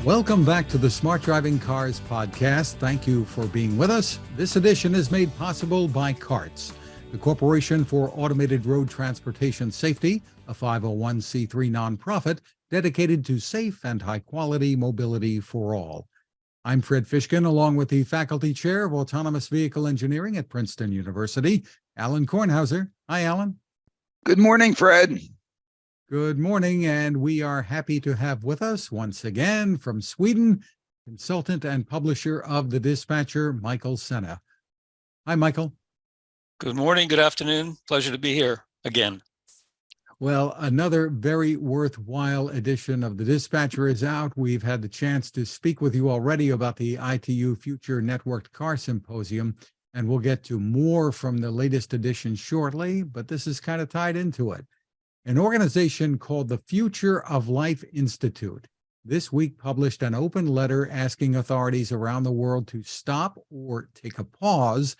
Welcome back to the Smart Driving Cars podcast. Thank you for being with us. This edition is made possible by CARTS, the Corporation for Automated Road Transportation Safety, a 501c3 nonprofit dedicated to safe and high-quality mobility for all. I'm Fred Fishkin, along with the Faculty Chair of Autonomous Vehicle Engineering at Princeton University, Alain Korhauser. Hi, Alain. Good morning, Fred. Good morning, and we are happy to have with us once again from Sweden, consultant and publisher of The Dispatcher, Michael Sena. Hi, Michael. Good morning, good afternoon. Pleasure to be here again. Well, another very worthwhile edition of The Dispatcher is out. We've had the chance to speak with you already about the ITU Future Networked Car Symposium, and we'll get to more from the latest edition shortly, but this is kind of tied into it. An organization called the Future of Life Institute this week published an open letter asking authorities around the world to stop or take a pause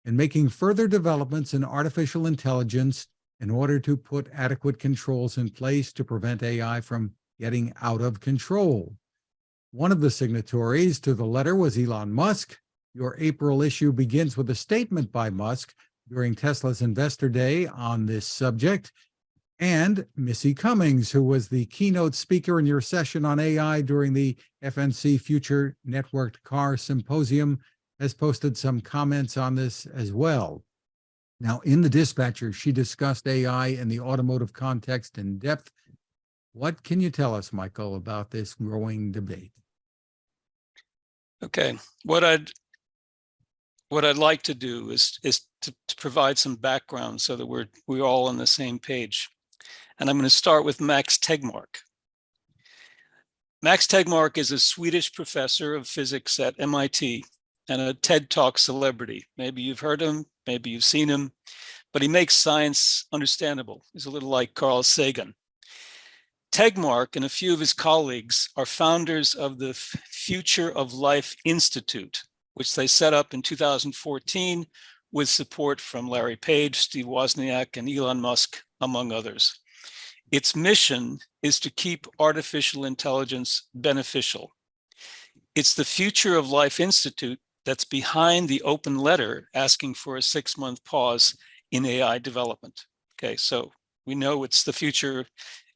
in making further developments in artificial intelligence in order to put adequate controls in place to prevent AI from getting out of control. One of the signatories to the letter was Elon Musk. Your April issue begins with a statement by Musk during Tesla's Investor Day on this subject. And Missy Cummings, who was the keynote speaker in your session on AI during the FNC Future Networked Car Symposium, has posted some comments on this as well. Now, in the Dispatcher, she discussed AI in the automotive context in depth. What can you tell us, Michael, about this growing debate? Okay, what I'd like to do is to provide some background so that we're all on the same page. And I'm going to start with Max Tegmark. Max Tegmark is a Swedish professor of physics at MIT and a TED Talk celebrity. Maybe you've heard him, maybe you've seen him, but he makes science understandable. He's a little like Carl Sagan. Tegmark and a few of his colleagues are founders of the Future of Life Institute, which they set up in 2014 with support from Larry Page, Steve Wozniak, and Elon Musk, among others. Its mission is to keep artificial intelligence beneficial. It's the Future of Life Institute that's behind the open letter asking for a 6-month pause in AI development. Okay, so we know it's the future.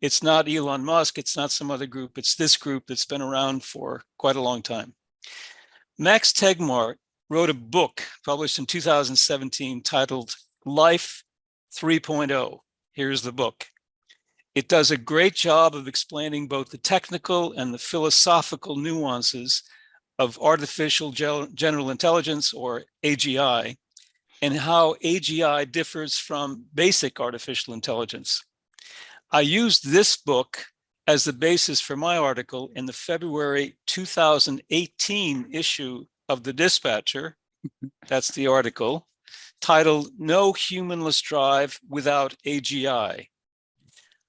It's not Elon Musk, it's not some other group, it's this group that's been around for quite a long time. Max Tegmark wrote a book published in 2017 titled Life 3.0. Here's the book. It does a great job of explaining both the technical and the philosophical nuances of artificial general intelligence, or AGI, and how AGI differs from basic artificial intelligence. I used this book as the basis for my article in the February 2018 issue of The Dispatcher. That's the article, titled No Humanless Drive Without AGI.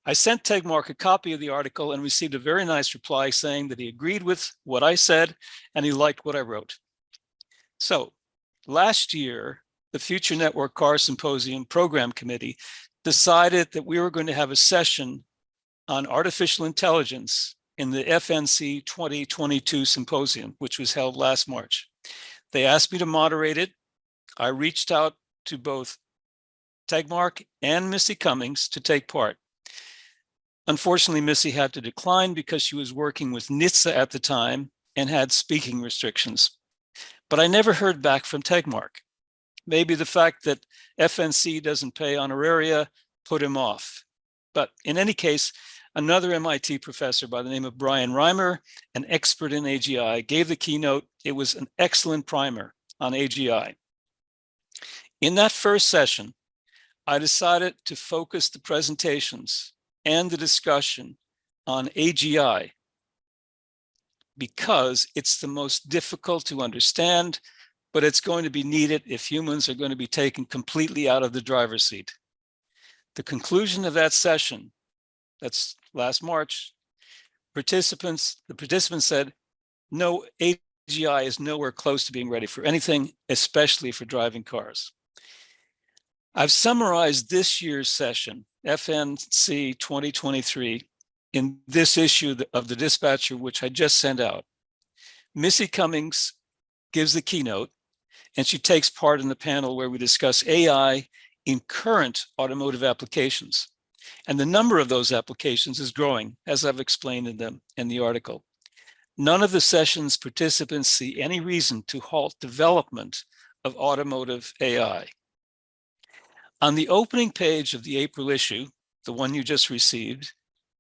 I sent Tegmark a copy of the article and received a very nice reply saying that he agreed with what I said and he liked what I wrote. So last year, the Future Network Car Symposium Program Committee decided that we were going to have a session on artificial intelligence in the FNC 2022 Symposium, which was held last March. They asked me to moderate it. I reached out to both Tegmark and Missy Cummings to take part. Unfortunately, Missy had to decline because she was working with NHTSA at the time and had speaking restrictions. But I never heard back from Tegmark. Maybe the fact that FNC doesn't pay honoraria put him off. But in any case, another MIT professor by the name of Brian Reimer, an expert in AGI, gave the keynote. It was an excellent primer on AGI. In that first session, I decided to focus the presentations and the discussion on AGI because it's the most difficult to understand, but it's going to be needed if humans are going to be taken completely out of the driver's seat. The conclusion of that session, that's last March, the participants said, no, AGI is nowhere close to being ready for anything, especially for driving cars. I've summarized this year's session, FNC 2023, in this issue of the Dispatcher, which I just sent out. Missy Cummings gives the keynote, and she takes part in the panel where we discuss AI in current automotive applications. And the number of those applications is growing, as I've explained in the article. None of the session's participants see any reason to halt development of automotive AI. On the opening page of the April issue, the one you just received,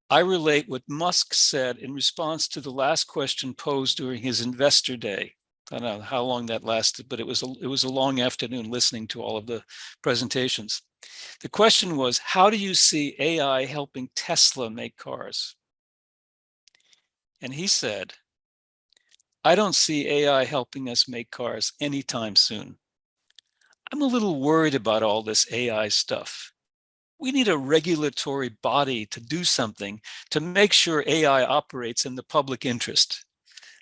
I relate what Musk said in response to the last question posed during his investor day. I don't know how long that lasted, but it was a long afternoon listening to all of the presentations. The question was, how do you see AI helping Tesla make cars? And he said, I don't see AI helping us make cars anytime soon. I'm a little worried about all this AI stuff. We need a regulatory body to do something to make sure AI operates in the public interest.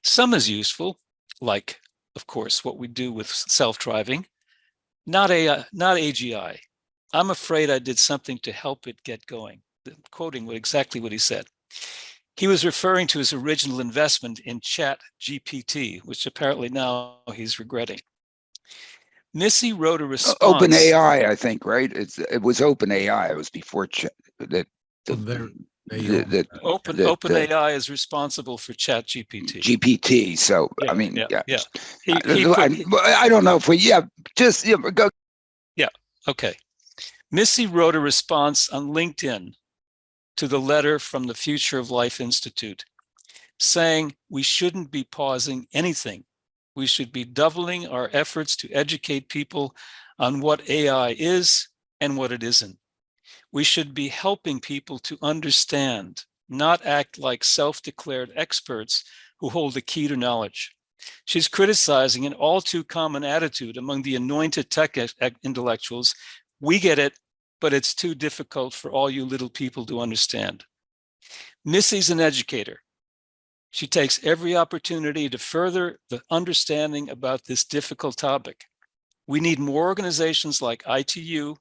Some is useful, like, of course, what we do with self-driving, not AI, not AGI. I'm afraid I did something to help it get going. Quoting exactly what he said. He was referring to his original investment in ChatGPT, which apparently now he's regretting. Missy wrote a response. OpenAI, I think, right? It was OpenAI. It was before OpenAI is responsible for ChatGPT. GPT. So yeah, I mean, yeah. I don't know if we. Go. Yeah. Okay. Missy wrote a response on LinkedIn to the letter from the Future of Life Institute, saying we shouldn't be pausing anything. We should be doubling our efforts to educate people on what AI is and what it isn't. We should be helping people to understand, not act like self-declared experts who hold the key to knowledge. She's criticizing an all too common attitude among the anointed tech intellectuals. We get it, but it's too difficult for all you little people to understand. Missy's an educator. She takes every opportunity to further the understanding about this difficult topic. We need more organizations like ITU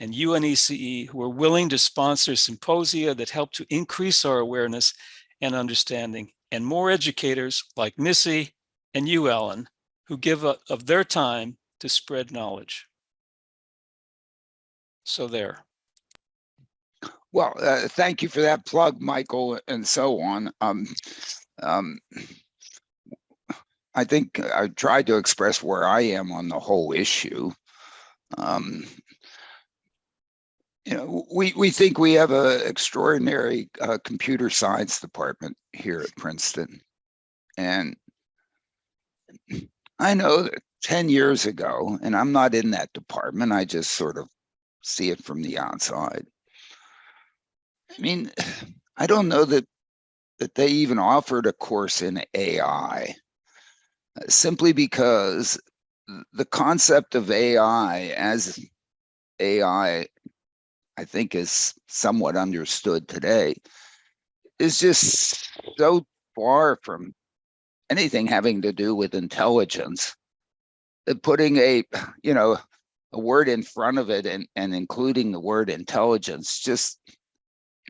and UNECE who are willing to sponsor symposia that help to increase our awareness and understanding, and more educators like Missy and you, Alan, who give of their time to spread knowledge. So there. Well, thank you for that plug, Michael, and so on. I think I tried to express where I am on the whole issue. We think we have an extraordinary computer science department here at Princeton. And I know that 10 years ago, and I'm not in that department, I just sort of see it from the outside. I mean, I don't know that they even offered a course in AI, simply because the concept of AI as AI, I think, is somewhat understood today, is just so far from anything having to do with intelligence that putting a word in front of it and including the word intelligence, just,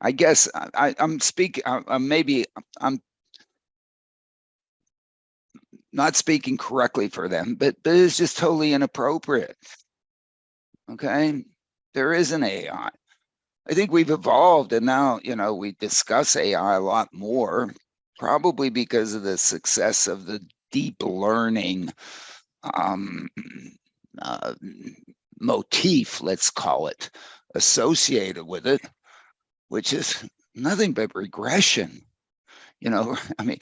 I guess I'm speaking, maybe I'm not speaking correctly for them, but it's just totally inappropriate. Okay, there is an AI. I think we've evolved, and now, we discuss AI a lot more, probably because of the success of the deep learning motif, let's call it, associated with it, which is nothing but regression. I mean,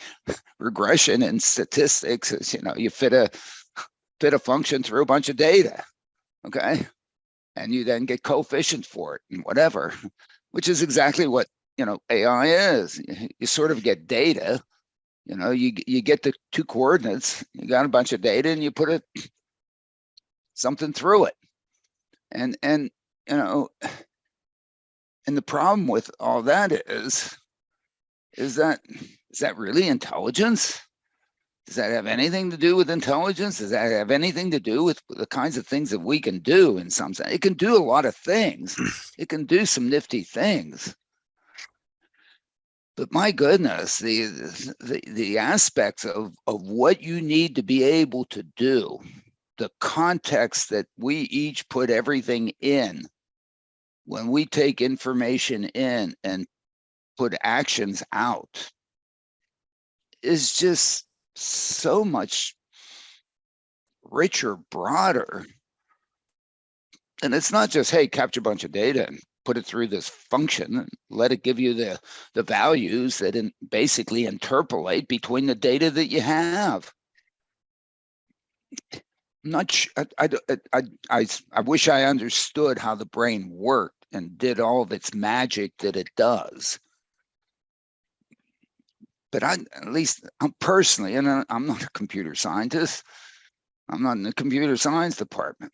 regression in statistics is, you fit a function through a bunch of data, okay? And you then get coefficients for it and whatever, which is exactly what, AI is. You sort of get data, you get the two coordinates, you got a bunch of data, and you put something through it. And the problem with all that is that really intelligence? Does that have anything to do with intelligence? Does that have anything to do with the kinds of things that we can do in some sense? It can do a lot of things. It can do some nifty things. But my goodness, the aspects of what you need to be able to do, the context that we each put everything in when we take information in and put actions out, is just so much richer, broader. And it's not just, hey, capture a bunch of data and put it through this function and let it give you the values that basically interpolate between the data that you have. I'm not sure, I wish I understood how the brain worked and did all of its magic that it does. But I'm personally, and I'm not a computer scientist, I'm not in the computer science department.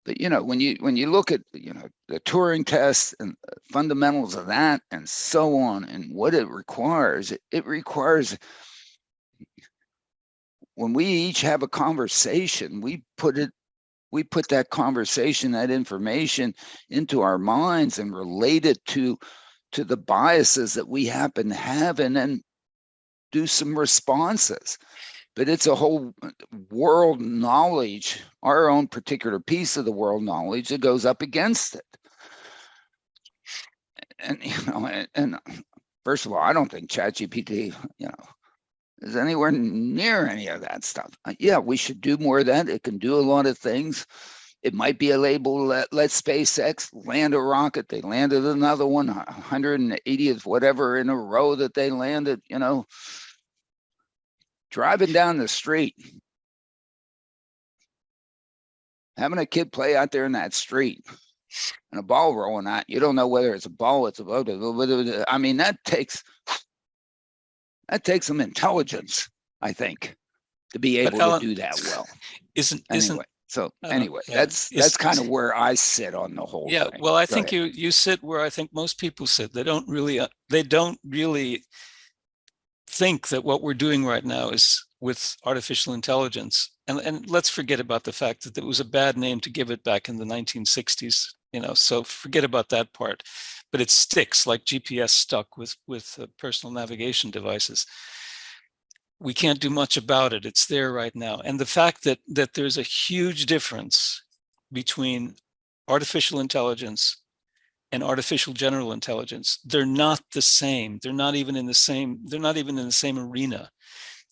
But when you look at the Turing test and fundamentals of that and so on, and what it requires, it requires, when we each have a conversation, we put that conversation, that information into our minds and relate it to the biases that we happen to have, and then do some responses. But it's a whole world knowledge, our own particular piece of the world knowledge that goes up against it. And first of all, I don't think ChatGPT, is anywhere near any of that stuff. Yeah, we should do more of that. It can do a lot of things. It might be a label, let SpaceX land a rocket. They landed another one, 180th whatever in a row that they landed, driving down the street, having a kid play out there in that street and a ball rolling out, you don't know whether it's a ball, it's a boat. I mean, that takes some intelligence, I think, to be able Alan, to do that well. Anyway, that's kind of where I sit on the whole thing. Well, I think you sit where I think most people sit. They don't really think that what we're doing right now is with artificial intelligence. And let's forget about the fact that it was a bad name to give it back in the 1960s, so forget about that part. But it sticks like GPS stuck with personal navigation devices. We can't do much about it. It's there right now. And the fact that there's a huge difference between artificial intelligence and artificial general intelligence, they're not the same. They're not even in the same arena.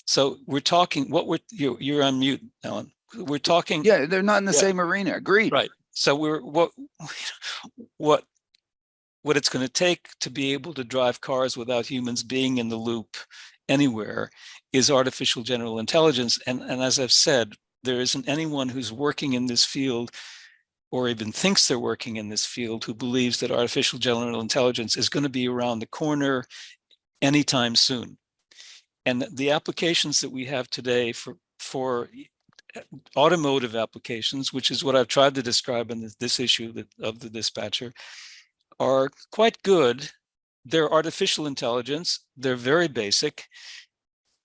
So we're talking, you're on mute, Alan. We're talking. Yeah, they're not in the same arena. Agreed. Right. So what it's going to take to be able to drive cars without humans being in the loop anywhere is artificial general intelligence. And as I've said, there isn't anyone who's working in this field or even thinks they're working in this field who believes that artificial general intelligence is going to be around the corner anytime soon. And the applications that we have today for automotive applications, which is what I've tried to describe in this issue of the dispatcher, are quite good. They're artificial intelligence. They're very basic,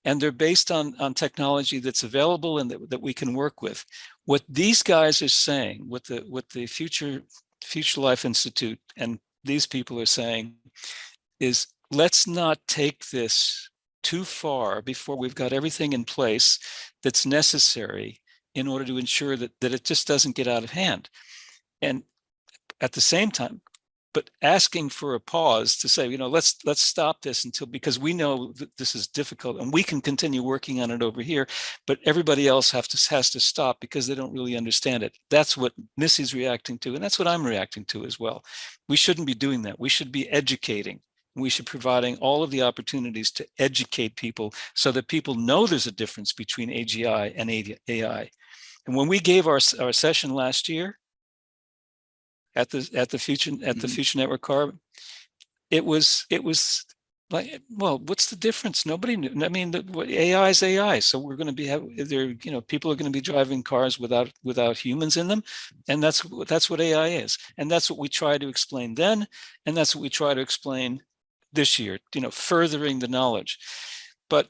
and they're based on technology that's available and that we can work with. What these guys are saying, what the Future Life Institute and these people are saying, is let's not take this too far before we've got everything in place that's necessary in order to ensure that it just doesn't get out of hand. And at the same time, but asking for a pause to say, let's stop this because we know that this is difficult and we can continue working on it over here, but everybody else has to stop because they don't really understand it. That's what Missy's reacting to, and that's what I'm reacting to as well. We shouldn't be doing that. We should be educating. We should be providing all of the opportunities to educate people so that people know there's a difference between AGI and AI. And when we gave our session last year, at the Future Network Car, it was like, well, what's the difference? Nobody knew. I mean, AI is AI, so we're going to be people are going to be driving cars without humans in them, and that's what AI is, and that's what we try to explain then, and that's what we try to explain this year. Furthering the knowledge, but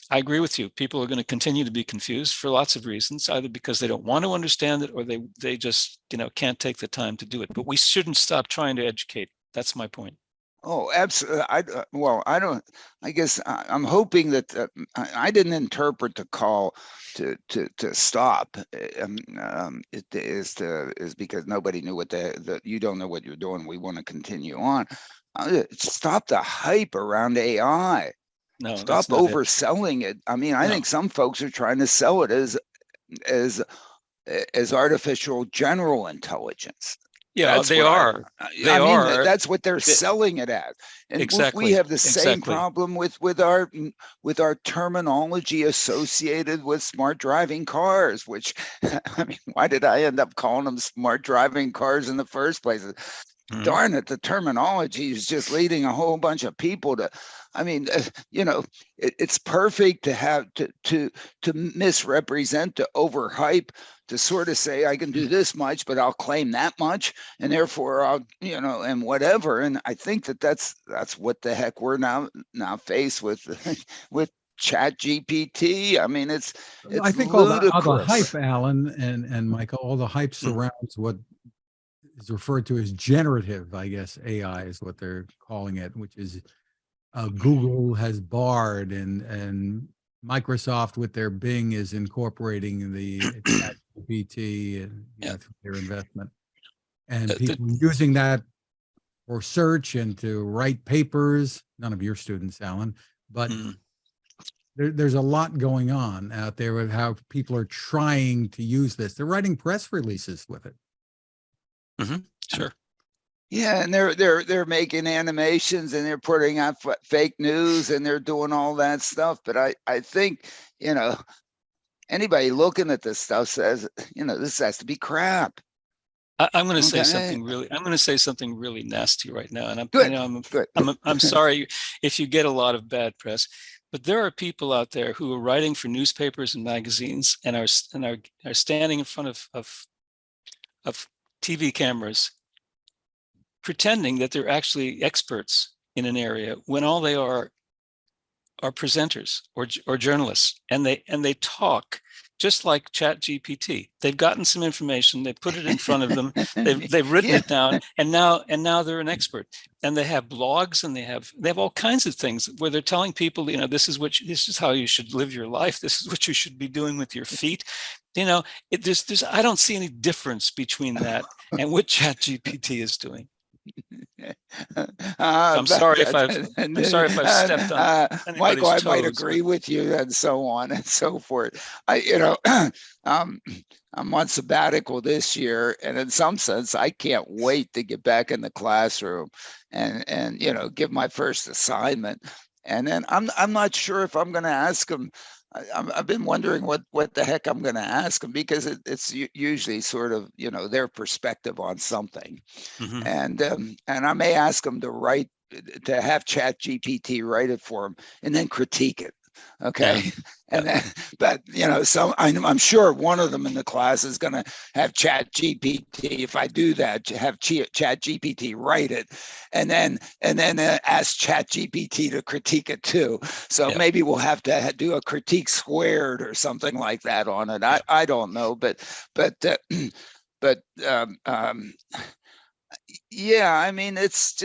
I agree with you. People are going to continue to be confused for lots of reasons, either because they don't want to understand it or they just, can't take the time to do it. But we shouldn't stop trying to educate. That's my point. Oh, absolutely. Well, I don't, I guess I'm hoping that I didn't interpret the call to stop. It is because nobody knew what you don't know what you're doing. We want to continue on. Stop the hype around AI. No, Stop that's not it. overselling it. I mean, I No. think some folks are trying to sell it as as artificial general intelligence. Yeah, That's they what are. They I mean, are. that's what they're Th- selling it as. And we Exactly. have the same Exactly. problem with our terminology associated with smart driving cars, which I mean, why did I end up calling them smart driving cars in the first place? Mhm. Darn it, the terminology is just leading a whole bunch of people to, I mean, you know, it's perfect to have to misrepresent, to overhype, to sort of say I can do this much, but I'll claim that much, and therefore I'll, you know, and whatever. And I think that's what the heck we're now faced with with Chat GPT. I mean, I it's think all the ludicrous. hype, Alan and Michael, all the hype Mm. surrounds what is referred to as generative, I guess AI is what they're calling it, which is Google has barred and Microsoft with their Bing is incorporating the ChatGPT and Yeah. through their investment, and The- people using that for search and to write papers. None of your students, Alan, but mm, there's a lot going on out there with how people are trying to use this. They're writing press releases with it. mhm, sure. Yeah, and they're making animations and they're putting out fake news and they're doing all that stuff. But I think, you know, anybody looking at this stuff says, you know, this has to be crap. I'm going to say Okay, something really. I'm going to say something really nasty right now, and good, good. I'm sorry if you get a lot of bad press, but there are people out there who are writing for newspapers and magazines and are standing in front of TV cameras, pretending that they're actually experts in an area when all they are presenters or journalists, and they talk just like Chat GPT. They've gotten some information, they put it in front of them, they've written Yeah. it down, and now they're an expert. And they have blogs and they have all kinds of things where they're telling people, you know, this is how you should live your life. This is what you should be doing with your feet. You know, there's I don't see any difference between that and what Chat GPT is doing. So I'm sorry if I've stepped on Michael, anybody's I might toes, but agree with you, and so on and so forth. Um, I'm on sabbatical this year, and in some sense, I can't wait to get back in the classroom and you know, give my first assignment. And then I'm not sure if I'm going to ask them. I've been wondering what the heck I'm going to ask them, because it's usually sort of, you know, their perspective on something. mhm, And I may ask them to have Chat GPT write it for them and then critique it. yeah, Okay. yeah, And then, but you know, so I'm sure one of them in the class is going to have Chat GPT. If I do that, have Chat GPT write it, and then ask Chat GPT to critique it too. So yeah, maybe we'll have to do a critique squared or something like that on it. yeah. I don't know, but but yeah, I mean, it's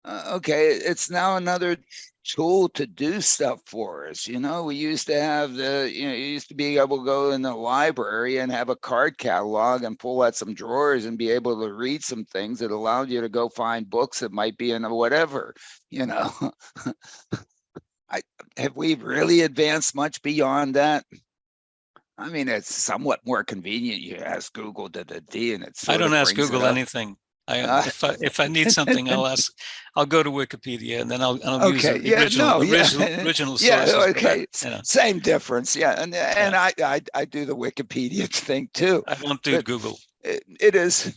okay. It's now another tool to do stuff for us. You know, we used to have you used to be able to go in the library and have a card catalog and pull out some drawers and be able to read some things that allowed you to go find books that might be in a whatever, you know. I Have we really advanced much beyond that? I mean, it's somewhat more convenient. You ask Google D, and it I sort don't of ask brings it Google up. anything. Uh, If I need something, I'll go to Wikipedia, and then I'll use Okay. the Yeah. No. Yeah. original Yeah. sources for that. Okay. You know, Same difference. Yeah. And yeah. I do the Wikipedia thing too, I don't do but Google. it is.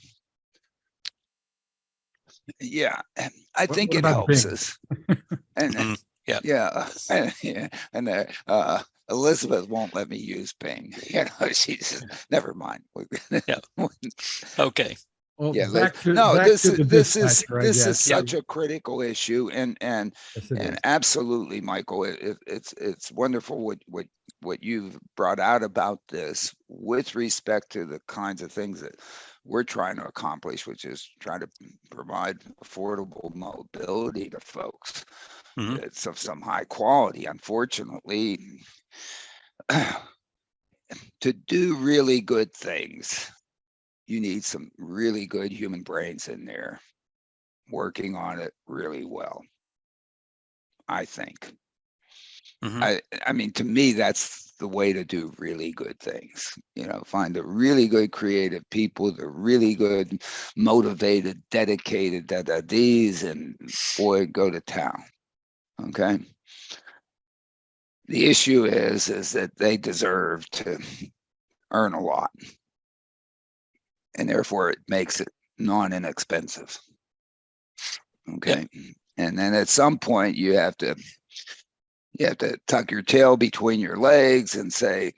Yeah. I think What it about helps Bing? us. And Mm, yeah. yeah. Yeah. And Elizabeth won't let me use Bing. You know, she says, never mind. Yeah. Okay. Well, Yeah, no, back to the dispatcher, I this is guess. Yeah. such a critical issue, Yes, it and is. absolutely, Michael, it's wonderful what you've brought out about this with respect to the kinds of things that we're trying to accomplish, which is try to provide affordable mobility to folks. Mhm. It's of some high quality. Unfortunately, to do really good things, you need some really good human brains in there working on it really well, I think. Mhm. I mean, to me, that's the way to do really good things. Find the really good creative people, the really good, motivated, dedicated these, and boy, go to town. Okay. The issue is that they deserve to earn a lot, and therefore it makes it non-inexpensive. Okay. And then at some point you have to tuck your tail between your legs and say,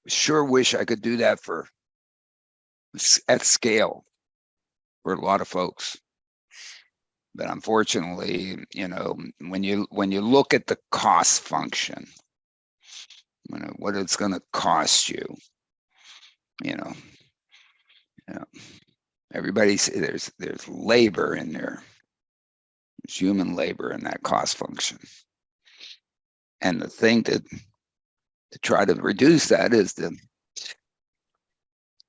sure wish I could do that at scale for a lot of folks. But unfortunately, when you look at the cost function, what it's going to cost you, you know, everybody there's labor in there. There's human labor in that cost function. And the thing to try to reduce that is to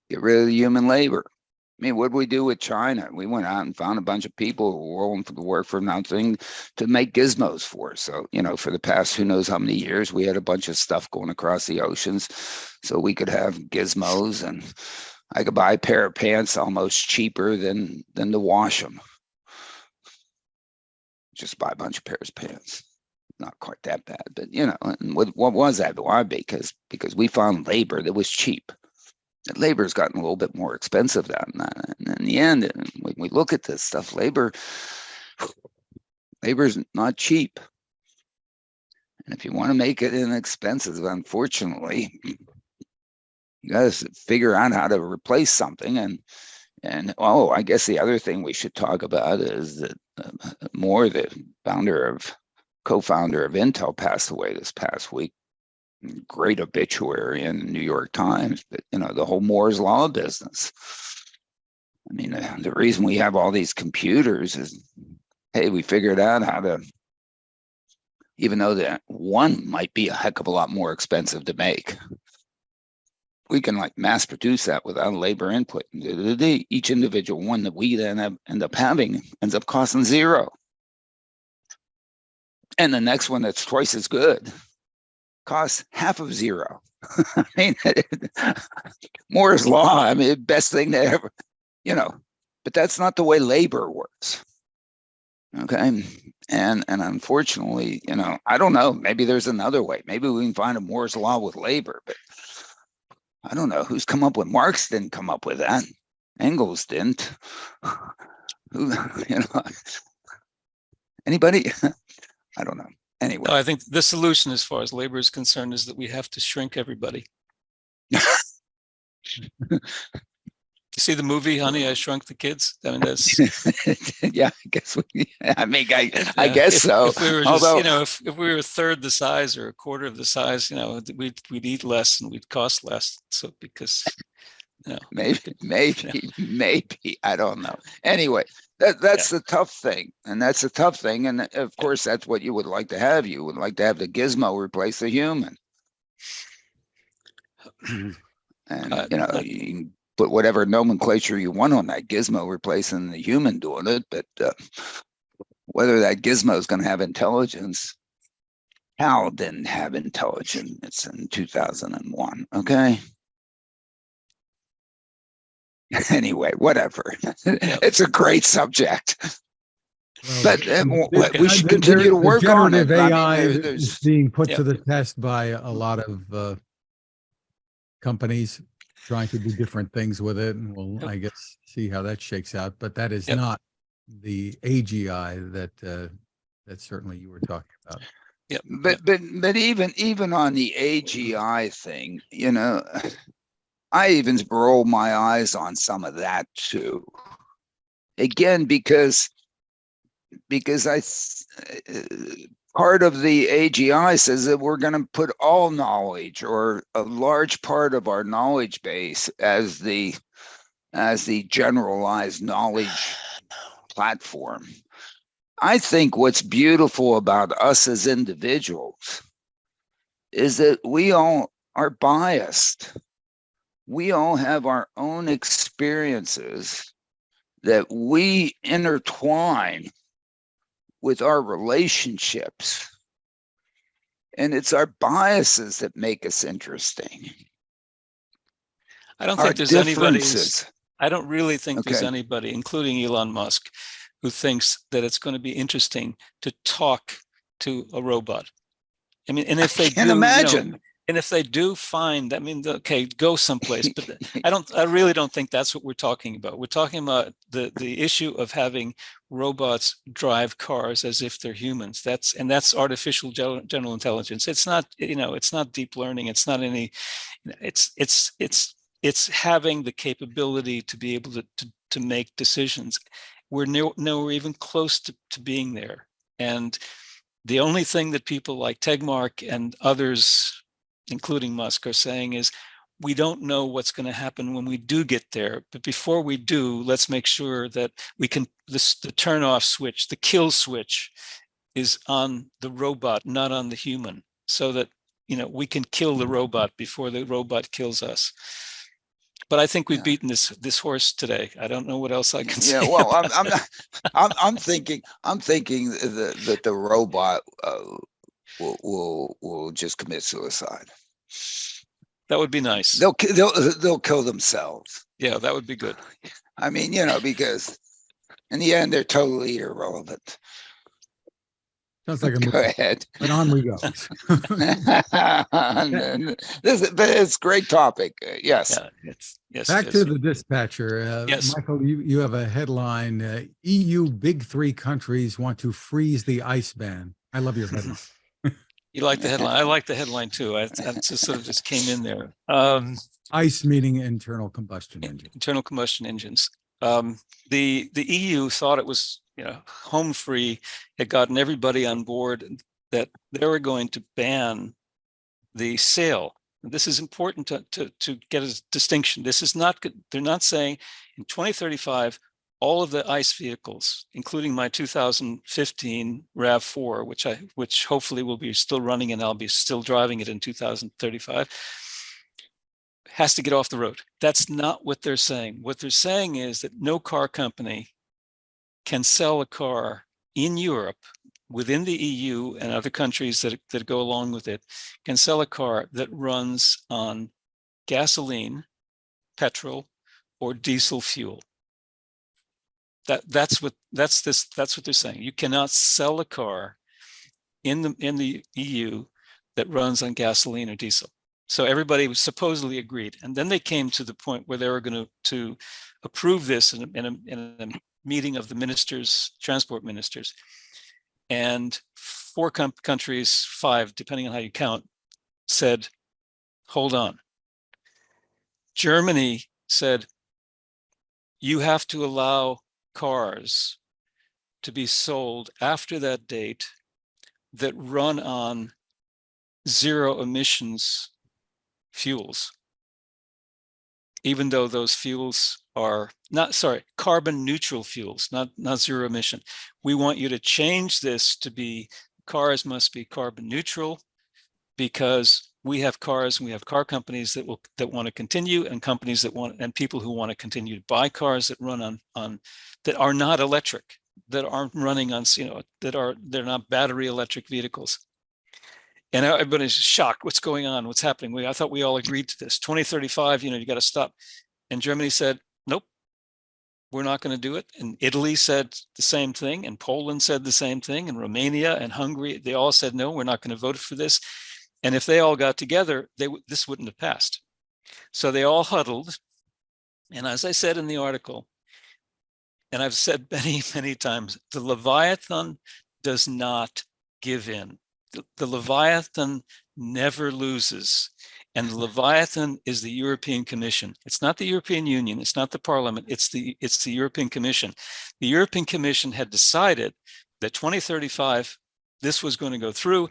get rid of the human labor. I mean, what did we do with China? We went out and found a bunch of people who were willing to work for nothing to make gizmos for us. So, for the past who knows how many years, we had a bunch of stuff going across the oceans so we could have gizmos, and I could buy a pair of pants almost cheaper than to wash them. Just buy a bunch of pairs of pants. Not quite that bad, but and what was that? Why? Because we found labor that was cheap. Labor's gotten a little bit more expensive than that. And in the end, when we look at this stuff, labor's not cheap. And if you want to make it inexpensive, unfortunately, you got to figure out how to replace something. And I guess the other thing we should talk about is that Moore, the co-founder of Intel, passed away this past week. Great obituary in the New York Times, but the whole Moore's Law business. I mean, the reason we have all these computers is, hey, we figured out how to, even though that one might be a heck of a lot more expensive to make, we can mass produce that without labor input. Each individual one that we then end up having ends up costing zero. And the next one that's twice as good costs half of zero. I mean, Moore's Law, I mean, best thing to ever, but that's not the way labor works. Okay. And unfortunately, I don't know, maybe there's another way. Maybe we can find a Moore's Law with labor, but I don't know who's come up with. Marx didn't come up with that. Engels didn't. Who, anybody? I don't know. Anyway. No, I think the solution as far as labor is concerned is that we have to shrink everybody. You see the movie, Honey, I Shrunk the Kids? I mean, that's yeah, I guess I guess so. If we were just, if we were a third the size or a quarter of the size, we'd eat less and we'd cost less. So because maybe I don't know. Anyway, that's the tough thing, and that's a tough thing, and of course that's what you would like to have. You would like to have the gizmo replace the human, and you can put whatever nomenclature you want on that gizmo replacing the human doing it, but whether that gizmo is going to have intelligence, Hal didn't have intelligence in 2001. Okay. Anyway, whatever. It's a great subject. Well, but we should continue to work on it. Generative AI is being put to the test by a lot of companies trying to do different things with it, and we'll, I guess, see how that shakes out. But that is not the AGI that certainly you were talking about. Yeah, but even on the AGI thing, I even roll my eyes on some of that too. Again, because part of the AGI says that we're going to put all knowledge or a large part of our knowledge base as the generalized knowledge platform. I think what's beautiful about us as individuals is that we all are biased. We all have our own experiences that we intertwine with our relationships. And it's our biases that make us interesting. I don't Our think there's anybody differences. I don't really think there's Okay. anybody, including Elon Musk, who thinks that it's going to be interesting to talk to a robot. I mean, and if they Can't do, imagine. and if they do find, I mean, okay, go someplace. But I really don't think that's what we're talking about. We're talking about the issue of having robots drive cars as if they're humans. That's artificial general intelligence. It's not, it's not deep learning. It's not any, it's having the capability to be able to make decisions. We're nowhere even close to being there. And the only thing that people like Tegmark and others, including Musk, are saying is, we don't know what's going to happen when we do get there. But before we do, let's make sure that we can, the turn off switch, the kill switch is on the robot, not on the human, so that, we can kill the robot before the robot kills us. But I think we've beaten this horse today. I don't know what else I can say. Yeah, well, I'm thinking that the robot will just commit suicide. That would be nice. They'll kill themselves. Yeah, that would be good. I mean, because in the end they're totally irrelevant. Sounds like a Go ahead. But on we go. But it's a great topic. Yes. Yeah, yes. Back to the dispatcher. Yes. Michael, you have a headline. EU big three countries want to freeze the ice ban. I love your headline. You like the headline? I like the headline too. I just sort of just came in there. ICE meaning internal combustion engine. Internal combustion engines. The EU thought it was home free, had gotten everybody on board that they were going to ban the sale. This is important to get a distinction. This is not good. They're not saying in 2035 all of the ICE vehicles, including my 2015 RAV4, which hopefully will be still running and I'll be still driving it in 2035, has to get off the road. That's not what they're saying. What they're saying is that no car company can sell a car in Europe, within the EU and other countries that go along with it, can sell a car that runs on gasoline, petrol, or diesel fuel. That's what they're saying. You cannot sell a car in the EU that runs on gasoline or diesel. So everybody was supposedly agreed, and then they came to the point where they were going to approve this in a meeting of the ministers, transport ministers, and 4 countries, 5, depending on how you count, said, "Hold on." Germany said, "You have to allow cars to be sold after that date that run on zero emissions fuels, even though those fuels are carbon neutral fuels, not zero emission. We want you to change this to be cars must be carbon neutral, because we have cars and we have car companies that want to continue, and companies and people who want to continue to buy cars that run on that are not electric, that aren't running on, they're not battery electric vehicles." And everybody's shocked. What's going on? What's happening? I thought we all agreed to this. 2035, you got to stop. And Germany said, "Nope, we're not going to do it." And Italy said the same thing. And Poland said the same thing. And Romania and Hungary, they all said, "No, we're not going to vote for this." And if they all got together, this wouldn't have passed. So they all huddled. And as I said in the article, and I've said many, many times, the Leviathan does not give in. The Leviathan never loses. And the Leviathan is the European Commission. It's not the European Union. It's not the Parliament. It's the European Commission. The European Commission had decided that 2035 this was going to go through,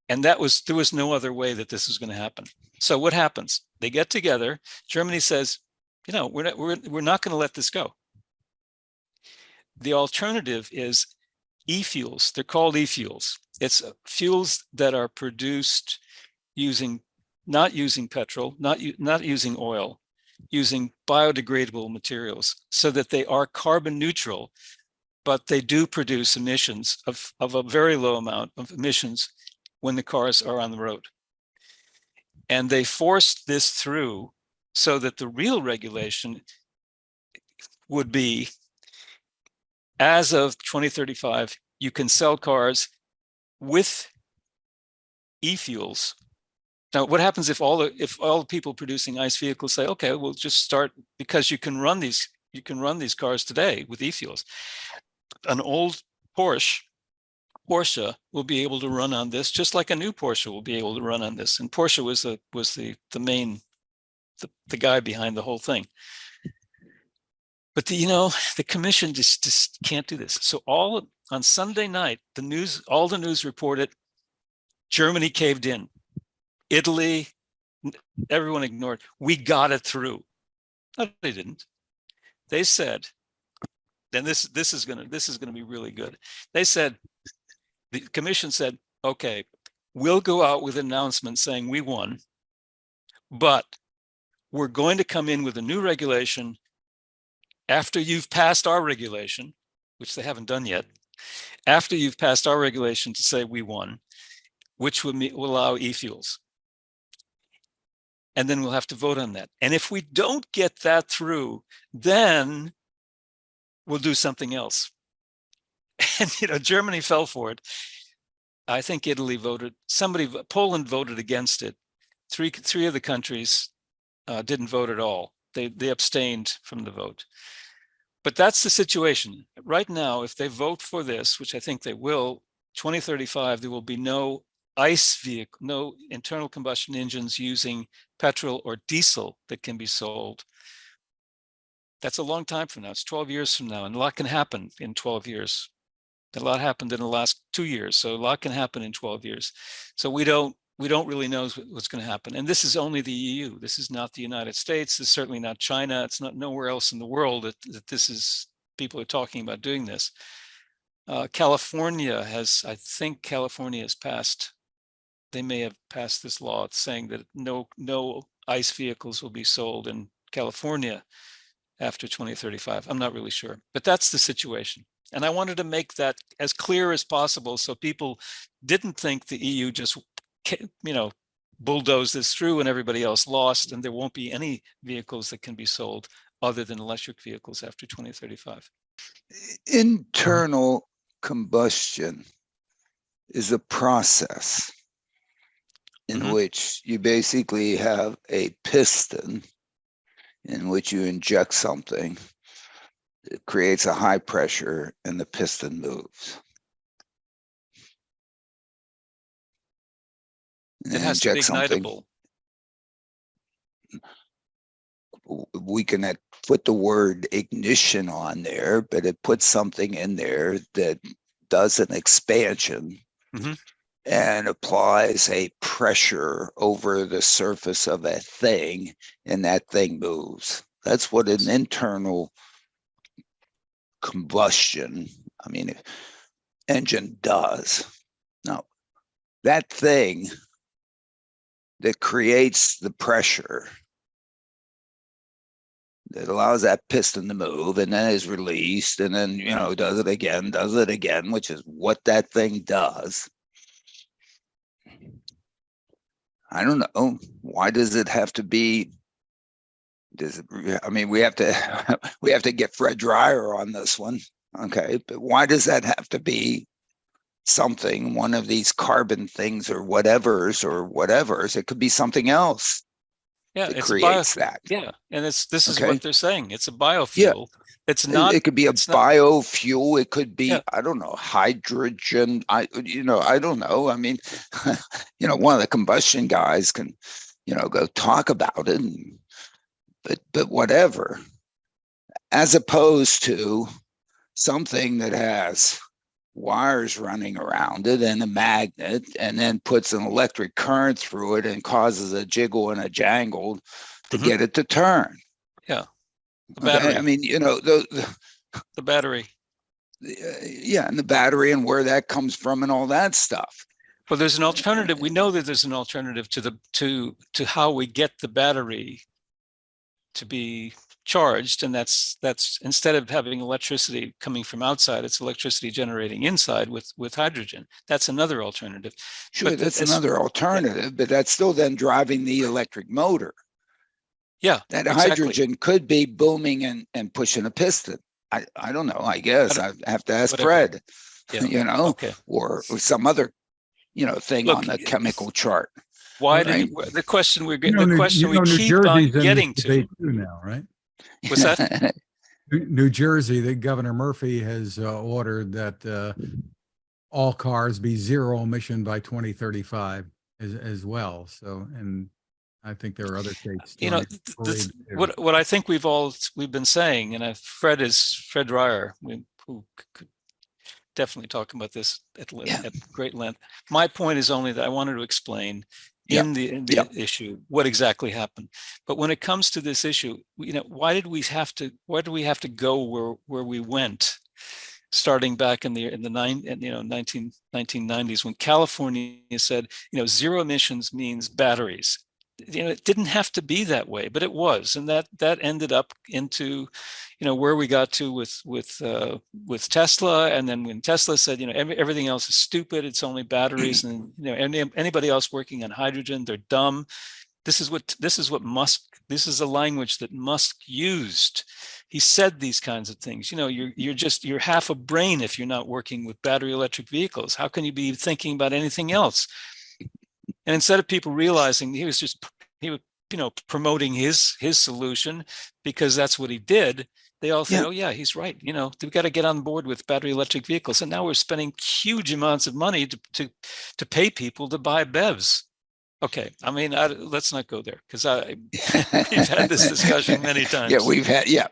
and there was no other way that this was going to happen. So what happens? They get together. Germany says, we're not going to let this go. The alternative is e-fuels. They're called e-fuels. It's fuels that are produced not using petrol, not using oil, using biodegradable materials, so that they are carbon neutral, but they do produce emissions of a very low amount of emissions when the cars are on the road. And they forced this through so that the real regulation would be, as of 2035, you can sell cars with e-fuels. Now, what happens if all the people producing ICE vehicles say, okay, we'll just start, because you can run these cars today with e-fuels. An old Porsche will be able to run on this, just like a new Porsche will be able to run on this. And Porsche was the guy behind the whole thing. But the commission just can't do this. So on Sunday night, all the news reported Germany caved in. Italy, everyone ignored. We got it through. No, they didn't. They said, and this is gonna be really good. They said, the commission said, okay, we'll go out with an announcement saying we won, but we're going to come in with a new regulation after you've passed our regulation, which they haven't done yet. After you've passed our regulation to say we won, which will allow e-fuels. And then we'll have to vote on that. And if we don't get that through, then we'll do something else. And Germany fell for it. I think Italy voted. Poland voted against it. Three of the countries didn't vote at all. They abstained from the vote. But that's the situation right now. If they vote for this, which I think they will, 2035, there will be no ICE vehicle, no internal combustion engines using petrol or diesel that can be sold. That's a long time from now. It's 12 years from now, and a lot can happen in 12 years. A lot happened in the last 2 years, so a lot can happen in 12 years. So we don't really know what's going to happen. And this is only the EU. This is not the United States. It's certainly not China. It's not nowhere else in the world that this is, people are talking about doing this. California has passed, they may have passed this law saying that no ICE vehicles will be sold in California after 2035. I'm not really sure, but that's the situation. And I wanted to make that as clear as possible so people didn't think the EU just, bulldozed this through and everybody else lost, and there won't be any vehicles that can be sold other than electric vehicles after 2035. Internal combustion is a process in which you basically have a piston in which you inject something. It creates a high pressure and the piston moves. It has to be ignitable. We can put the word ignition on there, but it puts something in there that does an expansion and applies a pressure over the surface of a thing, and that thing moves. That's what an internal combustion, engine does. Now, that thing that creates the pressure that allows that piston to move and then is released and then, does it again, which is what that thing does. I don't know. Why does it have to be? We have to get Fred Dreyer on this one. Okay. But why does that have to be something, one of these carbon things or whatevers? It could be something else. Yeah, it creates that. Yeah, and this is what they're saying. It's a biofuel. Yeah. It's not. It could be a biofuel. It could be, I don't know, hydrogen. I don't know. One of the combustion guys can, go talk about it. But whatever. As opposed to something that has wires running around it and a magnet, and then puts an electric current through it and causes a jiggle and a jangle to get it to turn. Yeah. The Okay, battery. I mean, The battery. yeah, and the battery and where that comes from and all that stuff. Well, there's an alternative. We know that there's an alternative to how we get the battery to be charged, and that's instead of having electricity coming from outside, it's electricity generating inside with hydrogen. That's another alternative. Sure, But that's another alternative, but that's still then driving the electric motor. Yeah, That exactly. hydrogen could be booming and pushing a piston. I don't know. I guess I have to ask whatever. Fred, Yeah. Okay. or some other, thing Look, on the chemical chart. Why Right? did the question we're You getting? know, The question we New keep on Jersey's in getting this to. debate too now, right? What's that? New Jersey, the Governor Murphy has ordered that all cars be zero emission by 2035 as well. So, and I think there are other states You know, joining. this, what I think we've been saying, and Fred Dreyer, who could definitely talk about this at great length. My point is only that I wanted to explain in the issue what exactly happened. But when it comes to this issue, why do we have to go where we went, starting back in the 1990s, when California said, zero emissions means batteries. It didn't have to be that way, but it was, and that ended up into, where we got to with Tesla. And then when Tesla said, everything else is stupid, it's only batteries, and anybody else working on hydrogen, they're dumb. This is the language that Musk used. He said these kinds of things. You're half a brain if you're not working with battery electric vehicles. How can you be thinking about anything else? And instead of people realizing he was promoting his solution because that's what he did, they all said, oh yeah, he's right. We've got to get on board with battery electric vehicles. And now we're spending huge amounts of money to pay people to buy BEVs. Okay, I mean, let's not go there, because we've had this discussion many times. Yeah, we've had, yeah.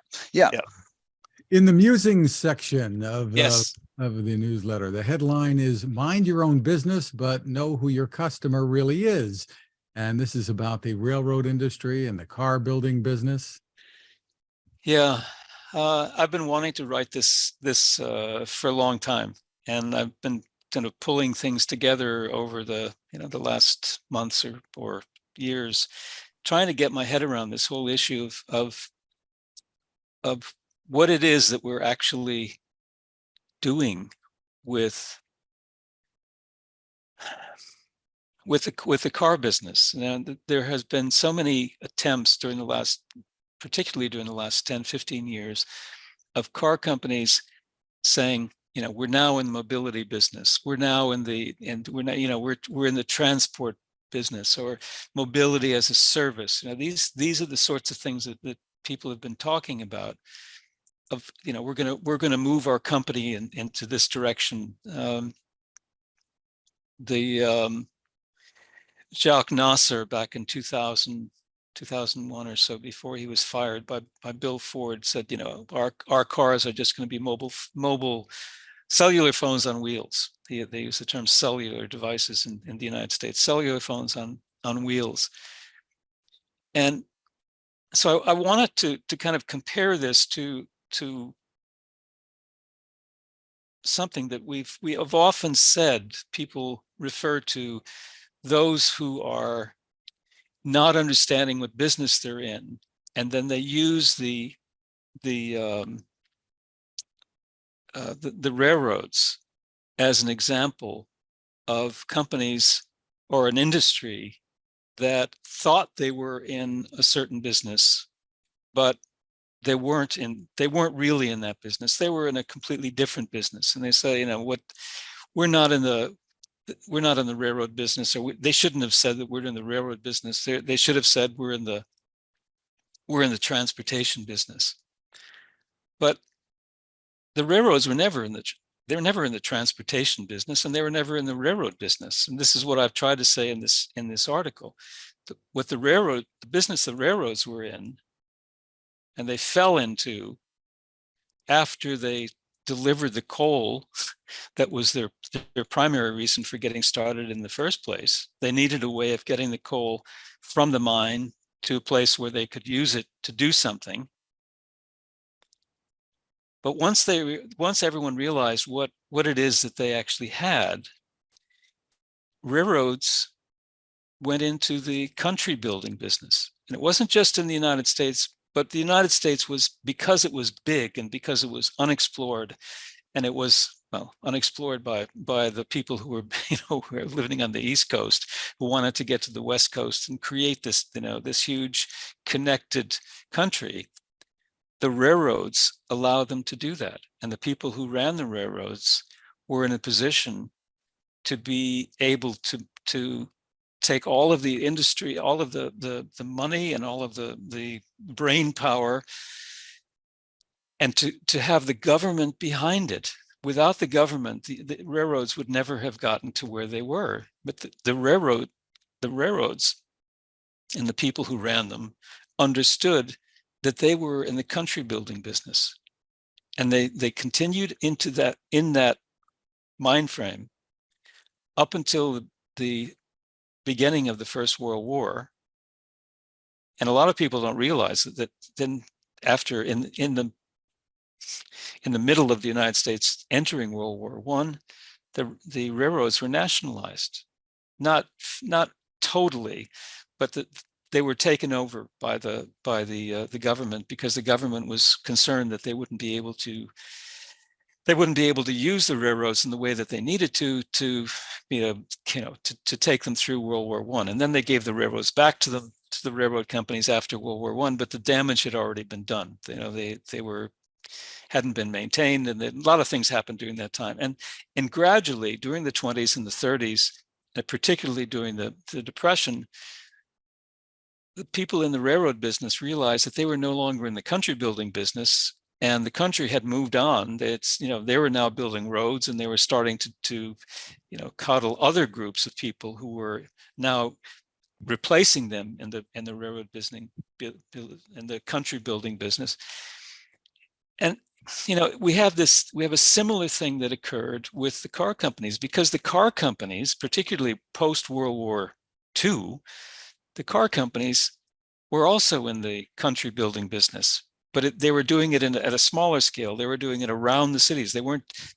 In the musings section of Yes. Of the newsletter, the headline is "Mind Your Own Business, but Know Who Your Customer Really Is," and this is about the railroad industry and the car building business. Yeah, I've been wanting to write this for a long time, and I've been kind of pulling things together over the the last months or years, trying to get my head around this whole issue of what it is that we're actually doing with the car business. And there has been so many attempts particularly during the last 10, 15 years, of car companies saying, we're now in the mobility business. We're now in the transport business, or mobility as a service. These are the sorts of things that people have been talking about. Of we're gonna move our company into this direction. Jacques Nasser, back in 2001 or so, before he was fired by Bill Ford, said, our cars are just going to be mobile cellular phones on wheels. They use the term cellular devices in the United States, cellular phones on wheels. And so I wanted to kind of compare this to something that we have often said. People refer to those who are not understanding what business they're in, and then they use the railroads as an example of companies or an industry that thought they were in a certain business, but they weren't really in that business. They were in a completely different business. And they say, we're not in the railroad business, or they shouldn't have said that we're in the railroad business. They should have said we're in the transportation business. But the railroads were never in the transportation business, and they were never in the railroad business. And this is what I've tried to say in this article. What the business the railroads were in, and they fell into after they deliver the coal that was their primary reason for getting started in the first place. They needed a way of getting the coal from the mine to a place where they could use it to do something. But once everyone realized what it is that they actually had, railroads went into the country building business. And it wasn't just in the United States, but the United States was, because it was big and because it was unexplored, and it was, well, unexplored by the people who were, who were living on the East Coast, who wanted to get to the West Coast and create this, this huge connected country. The railroads allowed them to do that. And the people who ran the railroads were in a position to be able to take all of the industry, all of the money and all of the brain power, and to have the government behind it. Without the government, the railroads would never have gotten to where they were. But the railroads and the people who ran them understood that they were in the country building business. And they continued into that, in that mind frame, up until the beginning of the First World War. And a lot of people don't realize that then after, in the middle of the United States entering World War I, the railroads were nationalized. Not totally, but they were taken over by the government, because the government was concerned that they wouldn't be able to use the railroads in the way that they needed to take them through World War I. And then they gave the railroads back to the railroad companies after World War I, but the damage had already been done. They hadn't been maintained, and a lot of things happened during that time. And gradually, during the 20s and the 30s, and particularly during the Depression, the people in the railroad business realized that they were no longer in the country building business, and the country had moved on. They were now building roads, and they were starting to coddle other groups of people who were now replacing them in the railroad business, in the country building business. And we have a similar thing that occurred with the car companies, because the car companies, particularly post World War II, the car companies were also in the country building business, but they were doing it at a smaller scale. They were doing it around the cities. They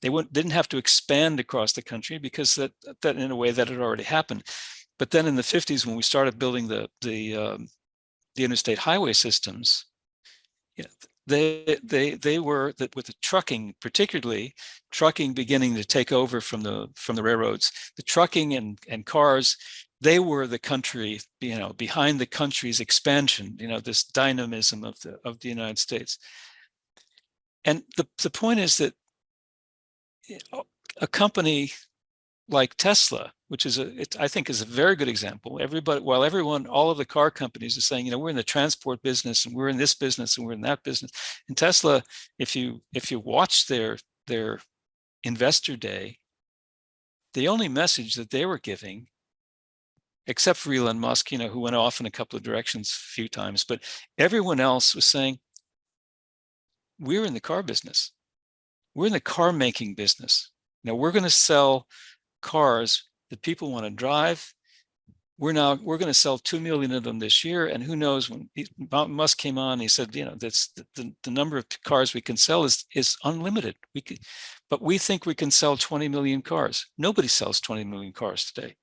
didn't have to expand across the country, because that in a way that had already happened. But then in the 50s, when we started building the interstate highway systems, they were, that with the trucking, particularly trucking beginning to take over from the railroads, the trucking and cars, they were the country, behind the country's expansion, this dynamism of the United States. And the point is that a company like Tesla, which is I think is a very good example. All of the car companies are saying, we're in the transport business, and we're in this business, and we're in that business. And Tesla, if you watch their investor day, the only message that they were giving, except for Elon Musk, who went off in a couple of directions a few times, but everyone else was saying, we're in the car business. We're in the car making business. Now we're going to sell cars that people want to drive. We're going to sell 2 million of them this year. And who knows, when Musk came on, he said, that's the number of cars we can sell is unlimited. But we think we can sell 20 million cars. Nobody sells 20 million cars today.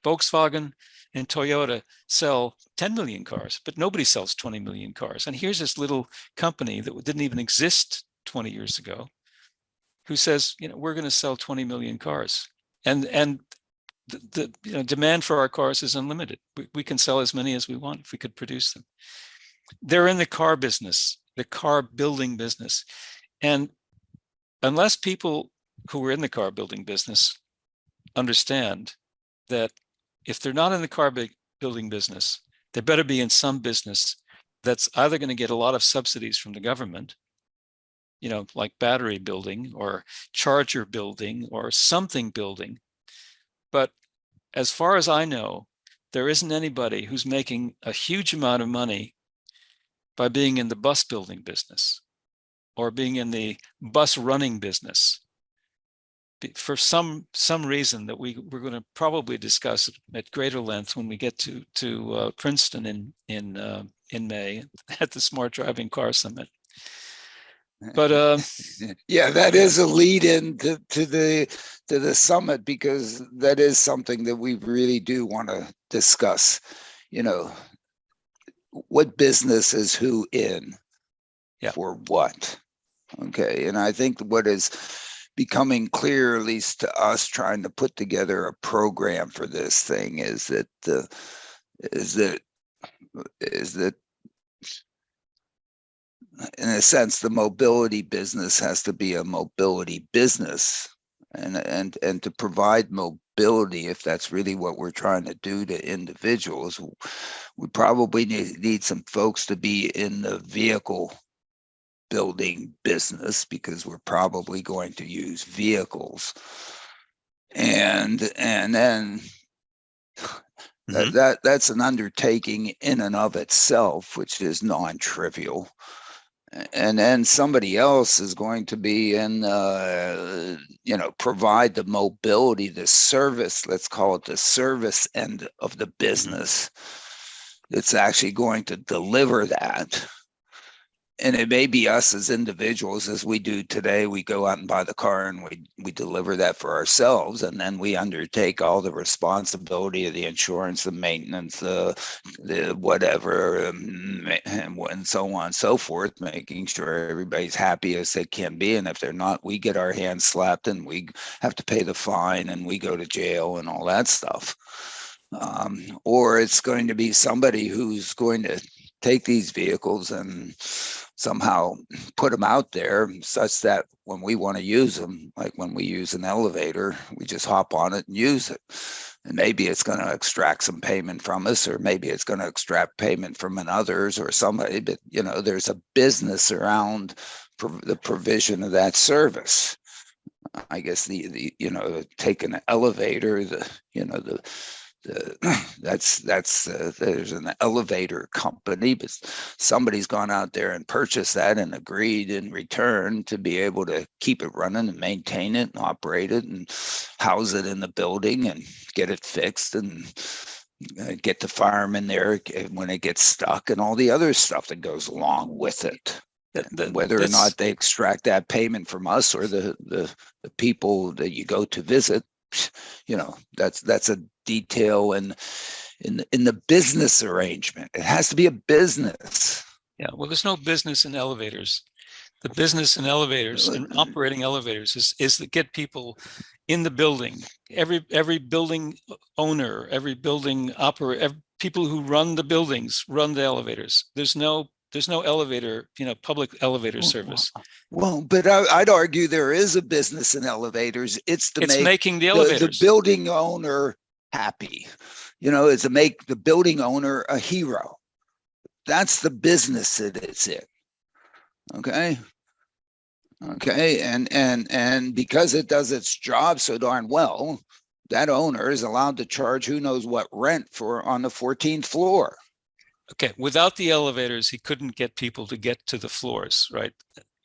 Volkswagen and Toyota sell 10 million cars, but nobody sells 20 million cars. And here's this little company that didn't even exist 20 years ago, who says, we're going to sell 20 million cars. And the demand for our cars is unlimited. We can sell as many as we want if we could produce them. They're in the car business, the car building business. And unless people who are in the car building business understand that if they're not in the car building business, they better be in some business that's either going to get a lot of subsidies from the government, like battery building or charger building or something building. But as far as I know, there isn't anybody who's making a huge amount of money by being in the bus building business. or being in the bus running business, for some reason that we're going to probably discuss at greater length when we get to Princeton in May at the Smart Driving Car Summit. But yeah, that is a lead in to the summit, because that is something that we really do want to discuss. You know, what business is who in for what? Okay, and I think what is becoming clear, at least to us trying to put together a program for this thing, is that in a sense, the mobility business has to be a mobility business, and to provide mobility, if that's really what we're trying to do to individuals, we probably need some folks to be in the vehicle building business, because we're probably going to use vehicles, and then that's an undertaking in and of itself, which is non-trivial. And then somebody else is going to be in, provide the mobility, the service, let's call it the service end of the business. It's actually going to deliver that. And it may be us as individuals, as we do today. We go out and buy the car and we deliver that for ourselves. And then we undertake all the responsibility of the insurance, the maintenance, the whatever, and so on and so forth, making sure everybody's happy as they can be. And if they're not, we get our hands slapped and we have to pay the fine and we go to jail and all that stuff. Or it's going to be somebody who's going to take these vehicles and somehow put them out there such that when we want to use them, like when we use an elevator, we just hop on it and use it. And maybe it's going to extract some payment from us, or maybe it's going to extract payment from others or somebody. But, there's a business around the provision of that service. I guess take an elevator, there's an elevator company, but somebody's gone out there and purchased that and agreed in return to be able to keep it running and maintain it and operate it and house it in the building and get it fixed and get the firemen there when it gets stuck and all the other stuff that goes along with it. Whether or not they extract that payment from us or the people that you go to visit, that's a detail in the business arrangement. It has to be a business. Yeah, well, there's no business in elevators. The business in elevators and operating elevators is to get people in the building. Every building owner, every building operator, people who run the buildings run the elevators. There's no elevator, public elevator service. Well, but I'd argue there is a business in elevators. It's making the elevators, the building owner happy. It's to make the building owner a hero. That's the business that it's in. Okay. And because it does its job so darn well, that owner is allowed to charge who knows what rent for on the 14th floor. Okay, without the elevators, he couldn't get people to get to the floors, right?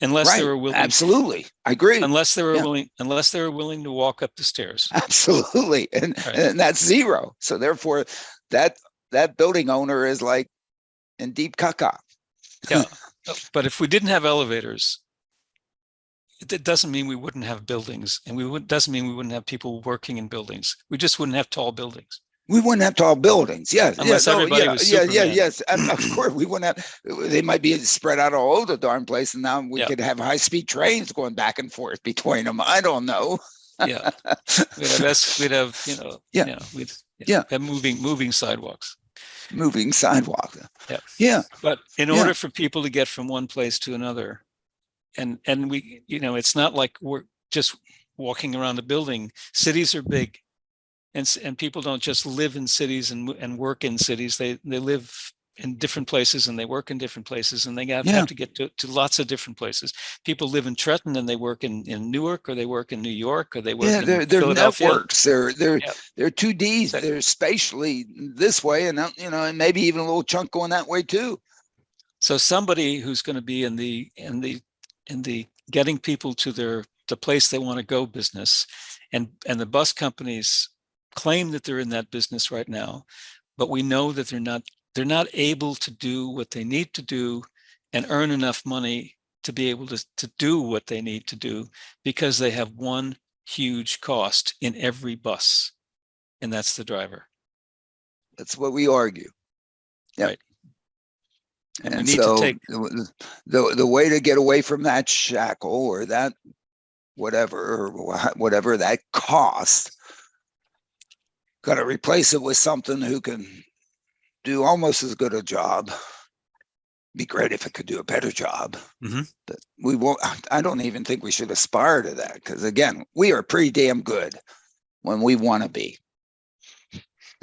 Unless they were willing. Absolutely, I agree. Unless they were willing to walk up the stairs. Absolutely, and that's zero. So therefore, that building owner is like in deep caca. Yeah, but if we didn't have elevators, it doesn't mean we wouldn't have buildings, and doesn't mean we wouldn't have people working in buildings. We just wouldn't have tall buildings. We wouldn't have tall buildings, yes. Unless everybody was Superman. Yes. Of course, we wouldn't have. They might be spread out all over the darn place, and now we could have high-speed trains going back and forth between them. I don't know. Yeah, we'd have moving sidewalks. Moving sidewalk. Yeah. But in order for people to get from one place to another, and we, it's not like we're just walking around the building. Cities are big. And people don't just live in cities and work in cities. They live in different places and they work in different places, and they have to get to lots of different places. People live in Trenton and they work in Newark, or they work in New York, or they work in Philadelphia. Networks. They're 2Ds. They're spatially this way, and and maybe even a little chunk going that way too. So somebody who's going to be in the the getting people to the place they want to go business. And the bus companies claim that they're in that business right now, but we know that they're not able to do what they need to do and earn enough money to be able to do what they need to do, because they have one huge cost in every bus, and that's the driver. That's what we argue. Yep. Right. And we And need to so take, the way to get away from that shackle or that whatever that cost, got to replace it with something who can do almost as good a job. Be great if it could do a better job. Mhm. But we won't. I don't even think we should aspire to that, because again, we are pretty damn good when we want to be.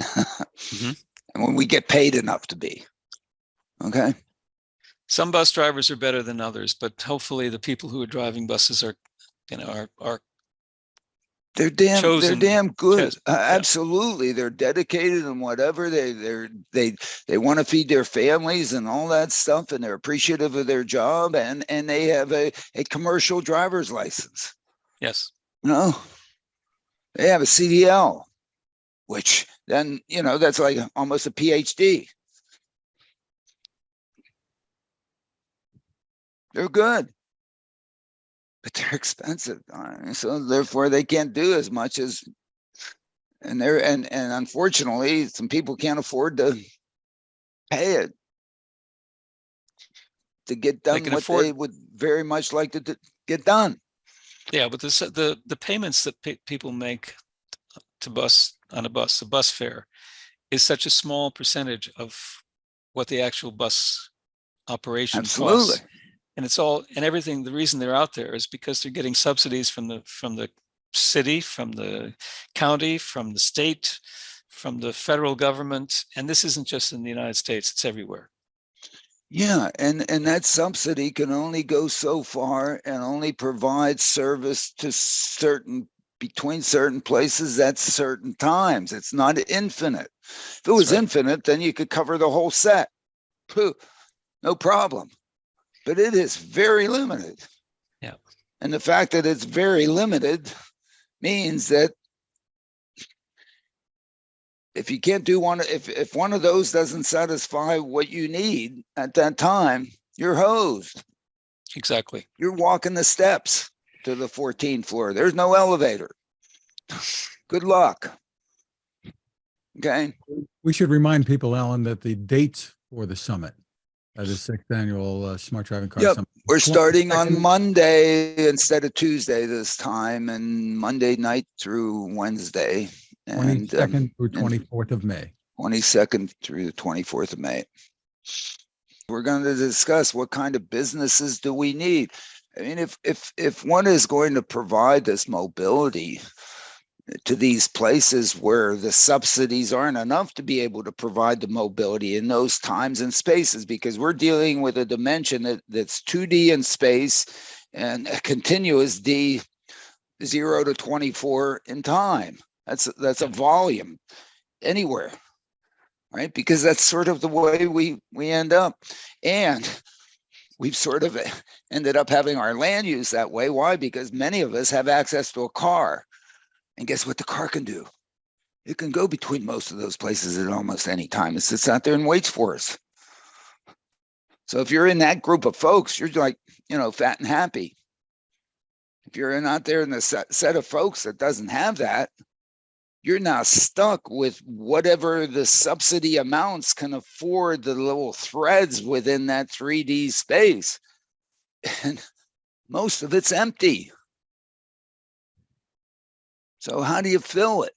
Mhm. And when we get paid enough to be. Okay. Some bus drivers are better than others, but hopefully the people who are driving buses are They're damn good. Yeah. Absolutely. They're dedicated and whatever. They want to feed their families and all that stuff, and they're appreciative of their job, and they have a commercial driver's license. Yes. They have a CDL, which then, that's like almost a PhD. They're good, but they're expensive. So therefore they can't do as much as, and unfortunately some people can't afford to pay it to get done what they would very much like to get done. Yeah, but the payments that people make to on a bus, the bus fare, is such a small percentage of what the actual bus operation Absolutely. costs. And it's all, and everything, the reason they're out there is because they're getting subsidies from the city, from the county, from the state, from the federal government. And this isn't just in the United States, it's everywhere. Yeah, and that subsidy can only go so far and only provide service to between certain places at certain times. It's not infinite. If it was infinite, then you could cover the whole set. No problem. But it is very limited. Yeah. And the fact that it's very limited means that if you can't do one, if one of those doesn't satisfy what you need at that time, you're hosed. Exactly. You're walking the steps to the 14th floor. There's no elevator. Good luck. Okay. We should remind people, Alan, that the dates for the summit, the sixth annual Smart Driving Car Summit. We're starting on Monday instead of Tuesday this time, and Monday night through Wednesday. 22nd through 24th of May. 22nd through the 24th of May. We're going to discuss what kind of businesses do we need. I mean, if one is going to provide this mobility to these places where the subsidies aren't enough to be able to provide the mobility in those times and spaces, because we're dealing with a dimension that's 2D in space and a continuous D 0 to 24 in time. That's a volume anywhere, right? Because that's sort of the way we end up. And we've sort of ended up having our land use that way. Why? Because many of us have access to a car. And guess what the car can do? It can go between most of those places at almost any time. It sits out there and waits for us. So if you're in that group of folks, you're like, fat and happy. If you're out there in the set of folks that doesn't have that, you're now stuck with whatever the subsidy amounts can afford, the little threads within that 3D space. And most of it's empty. So how do you fill it?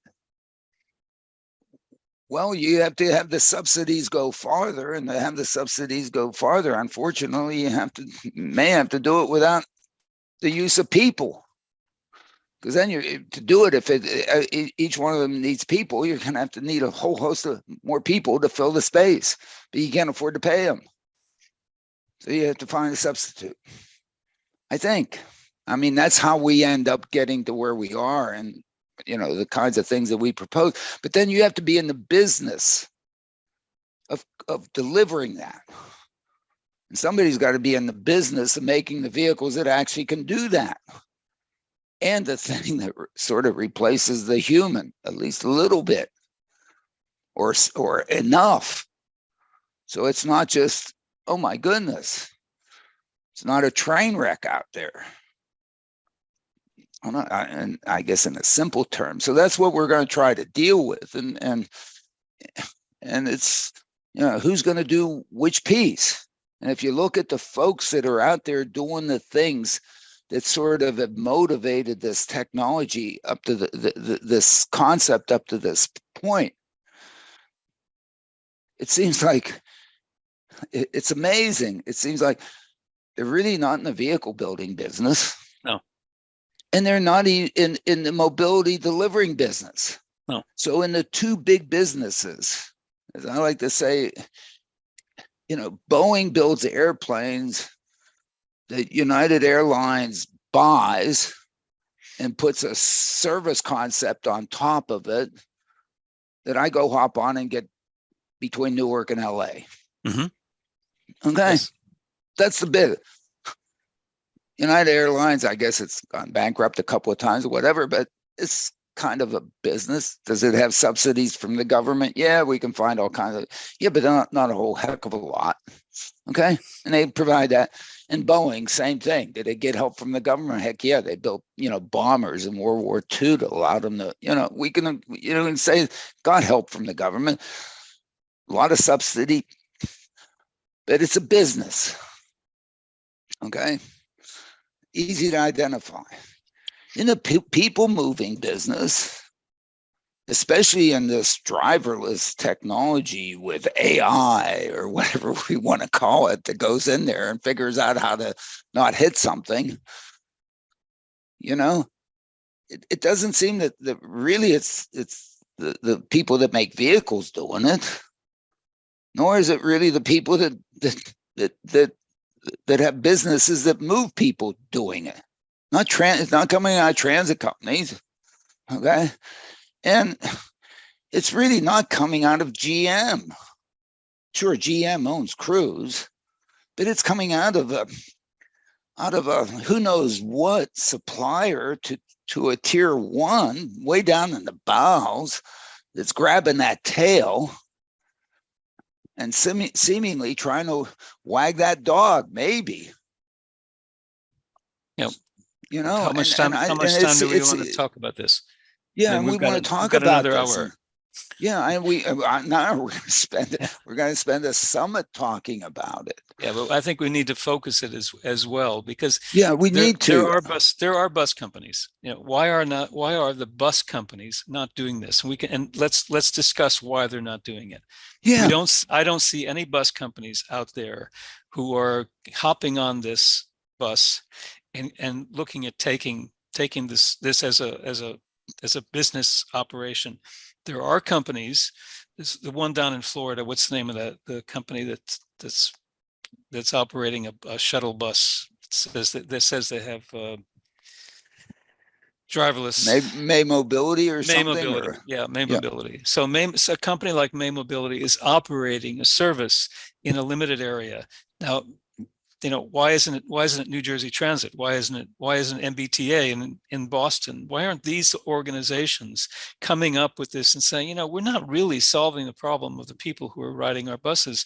Well, you have to have the subsidies go farther, and to have the subsidies go farther, unfortunately, you may have to do it without the use of people. Because then to do it, if each one of them needs people, you're going to have to need a whole host of more people to fill the space, but you can't afford to pay them. So you have to find a substitute, I think. I mean, that's how we end up getting to where we are, and the kinds of things that we propose. But then you have to be in the business of delivering that. And somebody's got to be in the business of making the vehicles that actually can do that. And the thing that sort of replaces the human, at least a little bit, or enough. So it's not just, oh my goodness, it's not a train wreck out there. And I guess in a simple term. So that's what we're going to try to deal with. And it's, who's going to do which piece? And if you look at the folks that are out there doing the things that sort of have motivated this technology up to this concept up to this point, it seems like it's amazing. It seems like they're really not in the vehicle building business. No. And they're not in the mobility delivering business. No. So in the two big businesses, as I like to say, Boeing builds airplanes that United Airlines buys and puts a service concept on top of it that I go hop on and get between Newark and LA. Mm-hmm. Okay. Yes. That's the bit. United Airlines, I guess it's gone bankrupt a couple of times or whatever, but it's kind of a business. Does it have subsidies from the government? Yeah, we can find all kinds of, but not a whole heck of a lot. Okay. And they provide that. And Boeing, same thing. Did they get help from the government? Heck yeah, they built, bombers in World War II to allow them to, we can, say got help from the government. A lot of subsidy, but it's a business. Okay. Easy to identify. In the people moving business, especially in this driverless technology with AI or whatever we want to call it that goes in there and figures out how to not hit something, it doesn't seem that really it's the people that make vehicles doing it, nor is it really the people that have businesses that move people doing it. It's not coming out of transit companies. Okay. And it's really not coming out of GM. Sure, GM owns Cruise, but it's coming out of a who knows what supplier to a tier one way down in the bowels that's grabbing that tail and seemingly trying to wag that dog, maybe. Yep. How much time do we want to talk about this? Yeah, and we want to talk about this. Hour. And we now we're going to spend a summit talking about it. Yeah, but I think we need to focus it as well, because we need to. There are bus companies. Why are the bus companies not doing this? And let's discuss why they're not doing it. Yeah, I don't see any bus companies out there who are hopping on this bus and looking at taking this as a business operation. There are companies. This the one down in Florida. What's the name of the company that's operating a shuttle bus? That says they have driverless May Mobility or May something. Mobility. May Mobility. So a company like May Mobility is operating a service in a limited area. Now, why isn't it New Jersey Transit? Why isn't MBTA in Boston? Why aren't these organizations coming up with this and saying, we're not really solving the problem of the people who are riding our buses.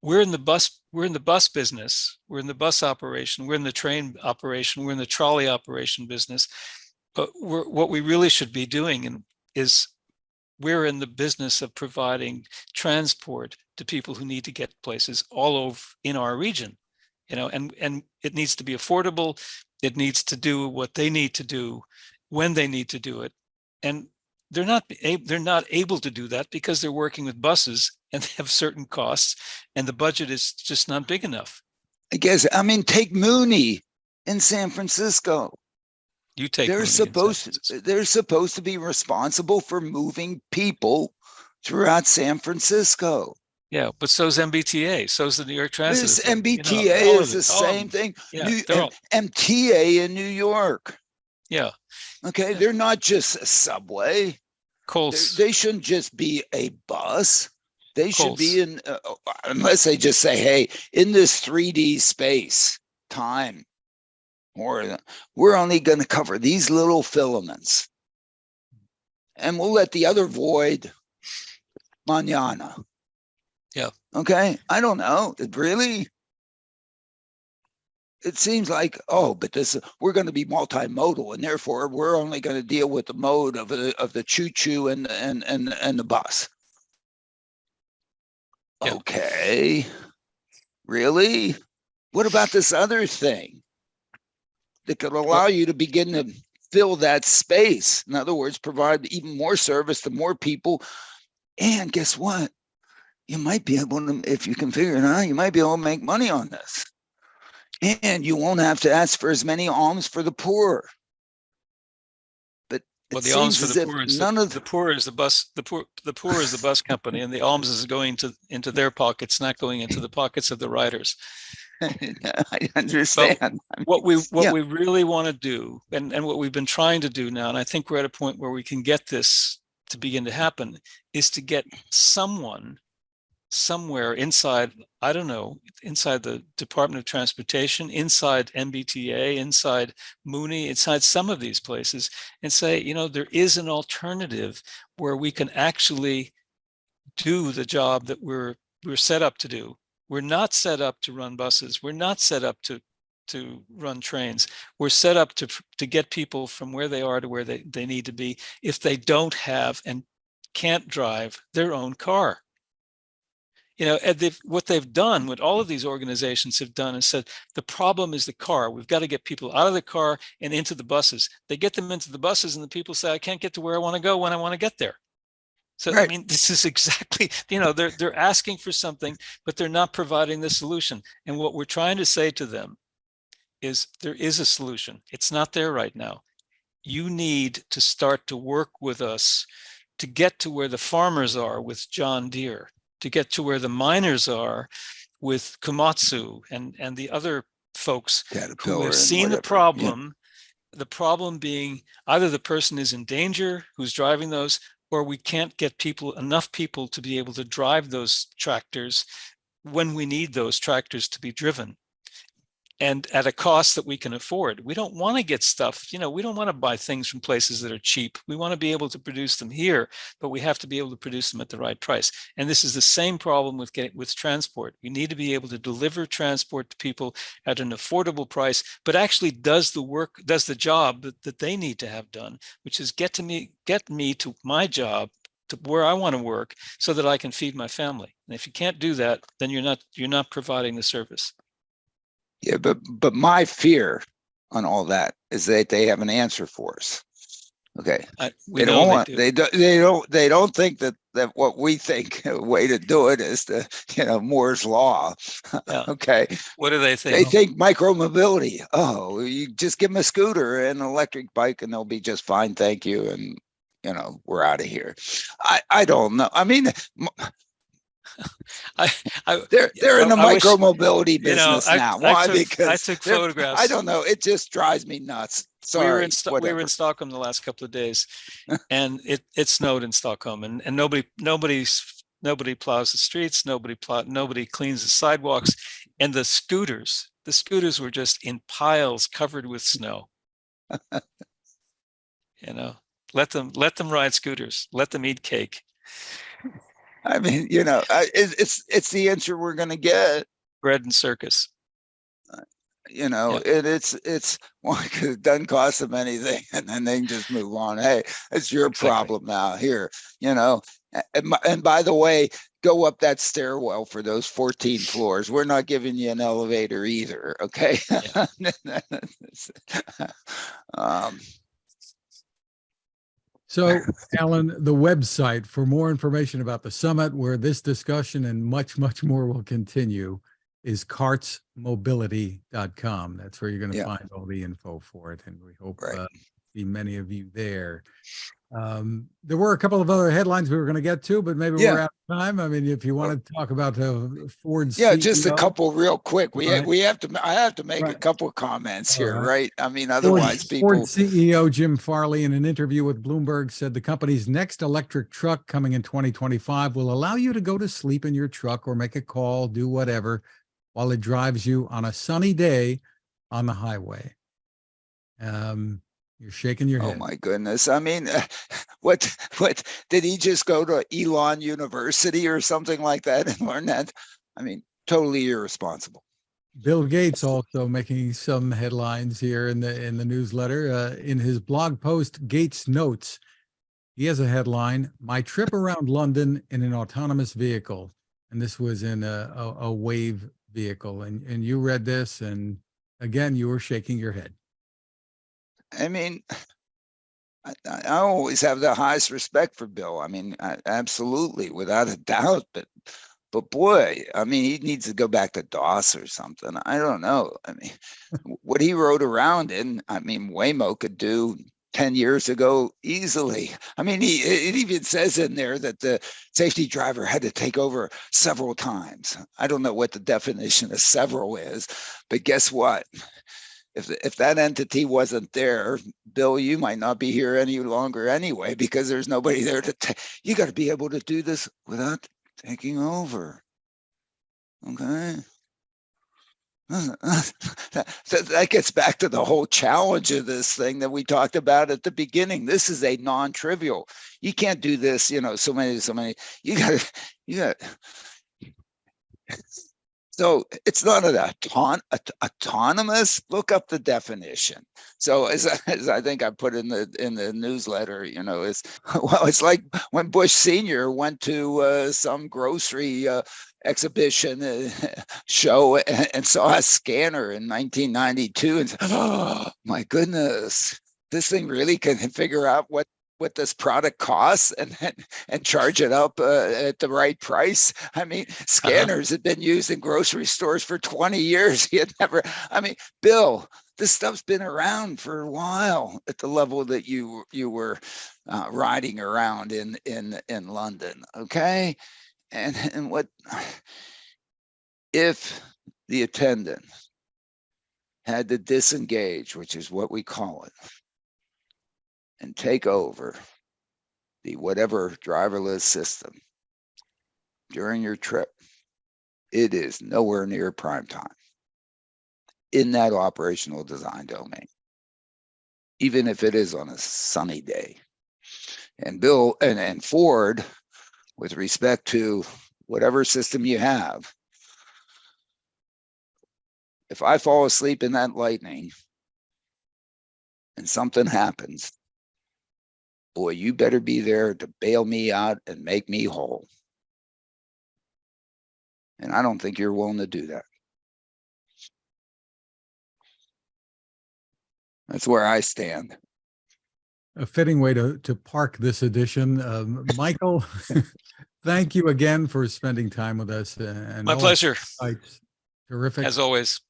We're in the bus business. We're in the bus operation. We're in the train operation. We're in the trolley operation business. But what we really should be doing is we're in the business of providing transport to people who need to get places all over in our region. And it needs to be affordable. It needs to do what they need to do when they need to do it. And they're not able to do that because they're working with buses and they have certain costs and the budget is just not big enough. I guess, take Mooney in San Francisco. They're supposed to be responsible for moving people throughout San Francisco. Yeah, but so's MBTA, so's the New York Transit. This MBTA is the same thing. Yeah, MTA in New York. Yeah. Okay, they're not just a subway. Coles. They shouldn't just be a bus. They should be Colts. in, unless they just say, hey, in this 3D space, time, or we're only going to cover these little filaments. And we'll let the other void mañana. Yeah. Okay. I don't know. Really? It seems like, oh, but we're going to be multimodal, and therefore we're only going to deal with the mode of the choo-choo and the bus. Yeah. Okay. Really? What about this other thing that could allow you to begin to fill that space? In other words, provide even more service to more people. And guess what? You might be able to, if you can figure it out, you might be able to make money on this. And you won't have to ask for as many alms for the poor. But Well, it the alms seems for as the if poor is none of the poor is the bus. The poor is the bus company, and the alms is going into their pockets, not going into the pockets of the riders. I But understand. what we yeah. really want to do, and what we've been trying to do now, and I think we're at a point where we can get this to begin to happen, is to get someone somewhere inside, I don't know, inside the Department of Transportation, inside MBTA, inside Mooney, inside some of these places, and say, you know, there is an alternative where we can actually do the job that we're set up to do. We're not set up to run buses. We're not set up to run trains. We're set up to get people from where they are to where they need to be if they don't have and can't drive their own car. You know, what they've done, what all of these organizations have done is said, the problem is the car. We've got to get people out of the car and into the buses. They get them into the buses and the people say, I can't get to where I want to go when I want to get there. So, I Right. mean, this is exactly, you know, they're asking for something, but they're not providing the solution. And what we're trying to say to them is there is a solution. It's not there right now. You need to start to work with us to get to where the farmers are with John Deere, to get to where the miners are with Komatsu and the other folks who have Caterpillar and seen the whatever. Yeah. problem being either the person is in danger who's driving those, or we can't get enough people to be able to drive those tractors when we need those tractors to be driven, and at a cost that we can afford. We don't want to get stuff, you know, we don't want to buy things from places that are cheap. We want to be able to produce them here, but we have to be able to produce them at the right price. And this is the same problem with transport. We need to be able to deliver transport to people at an affordable price, but actually does the job that they need to have done, which is get me to my job, to where I want to work, so that I can feed my family. And if you can't do that, then you're not providing the service. Yeah, but my fear on all that is that they have an answer for us. Okay. We know they do. They don't think that what we think a way to do it is to, you know, Moore's law. Yeah. Okay. What do they think? They think micromobility. Oh, you just give them a scooter and an electric bike and they'll be just fine. Thank you. And, you know, we're out of here. I don't know. I mean, they're in the micromobility business now. Why? I Because took I photographs. don't know. It just drives me nuts. Sorry. We were in Stockholm the last couple of days, and it snowed in Stockholm, and nobody plows the streets, nobody cleans the sidewalks, and the scooters were just in piles covered with snow. You know, let them ride scooters, let them eat cake. I mean, you know, it's the answer we're going to get. Bread and circus. You know, Yeah. it's well, it doesn't cost them anything, and then they can just move on. Hey, it's your problem now. Here, you know, and by the way, go up that stairwell for those 14 floors. We're not giving you an elevator either. Okay. Yeah. So, Alan, the website for more information about the summit, where this discussion and much, much more will continue, is cartsmobility.com. That's where you're going to find all the info for it. And we hope see many of you there. There were a couple of other headlines we were going to get to, but maybe Yeah. we're out of time. I mean, if you want to talk about Ford's Yeah, just a CEO, couple real quick. Right. We have to. I have to make a Right. couple of comments All here, right. right? I mean, otherwise Ford people. CEO Jim Farley, in an interview with Bloomberg, said the company's next electric truck coming in 2025 will allow you to go to sleep in your truck or make a call, do whatever, while it drives you on a sunny day on the highway. You're shaking your Oh head. my goodness! I mean, what did he just go to Elon University or something like that and learn that? I mean, totally irresponsible. Bill Gates also making some headlines here in the newsletter. In his blog post, Gates notes, he has a headline: "My trip around London in an autonomous vehicle," and this was in a Wave vehicle. And you read this, and again, you were shaking your head. I mean, I always have the highest respect for Bill. I mean, absolutely, without a doubt. But boy, I mean, he needs to go back to DOS or something. I don't know. I mean, what he rode around in, I mean, Waymo could do 10 years ago easily. I mean, it even says in there that the safety driver had to take over several times. I don't know what the definition of several is, but guess what? If that entity wasn't there, Bill, you might not be here any longer anyway, because there's nobody there to you got to be able to do this without taking over. Okay. That gets back to the whole challenge of this thing that we talked about at the beginning. This is a non-trivial. You can't do this, so many. You got. So it's not an autonomous. Look up the definition. So as I think I put in the newsletter, it's like when Bush Senior went to some grocery exhibition show and saw a scanner in 1992 and said, "Oh my goodness, this thing really can figure out what this product costs and charge it up at the right price." I mean, scanners have been used in grocery stores for 20 years. He had never. I mean, Bill, this stuff's been around for a while at the level that you were riding around in London. Okay, and what if the attendant had to disengage, which is what we call it, and take over the whatever driverless system during your trip? It is nowhere near prime time in that operational design domain, even if it is on a sunny day. And Bill and Ford, with respect to whatever system you have, if I fall asleep in that Lightning and something happens, boy, you better be there to bail me out and make me whole. And I don't think you're willing to do that. That's where I stand. A fitting way to park this edition. Michael, thank you again for spending time with us. And My pleasure. Terrific. As always.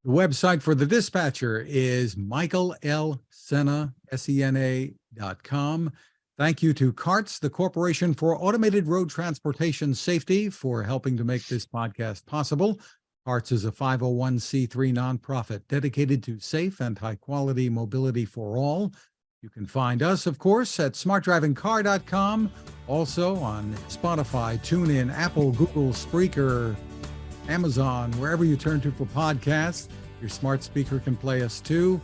The website for the Dispatcher is michaelsena.com. Thank you to CARTS, the Corporation for Automated Road Transportation Safety, for helping to make this podcast possible. CARTS is a 501c3 nonprofit dedicated to safe and high-quality mobility for all. You can find us, of course, at smartdrivingcar.com, also on Spotify, TuneIn, Apple, Google, Spreaker, Amazon, wherever you turn to for podcasts. Your smart speaker can play us too.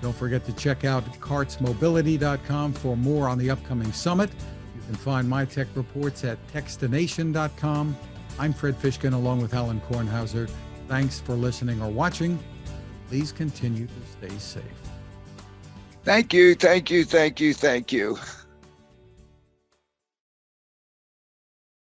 Don't forget to check out cartsmobility.com for more on the upcoming summit. You can find my tech reports at techstination.com. I'm Fred Fishkin along with Alain Korhauser. Thanks for listening or watching. Please continue to stay safe. Thank you, thank you, thank you, thank you.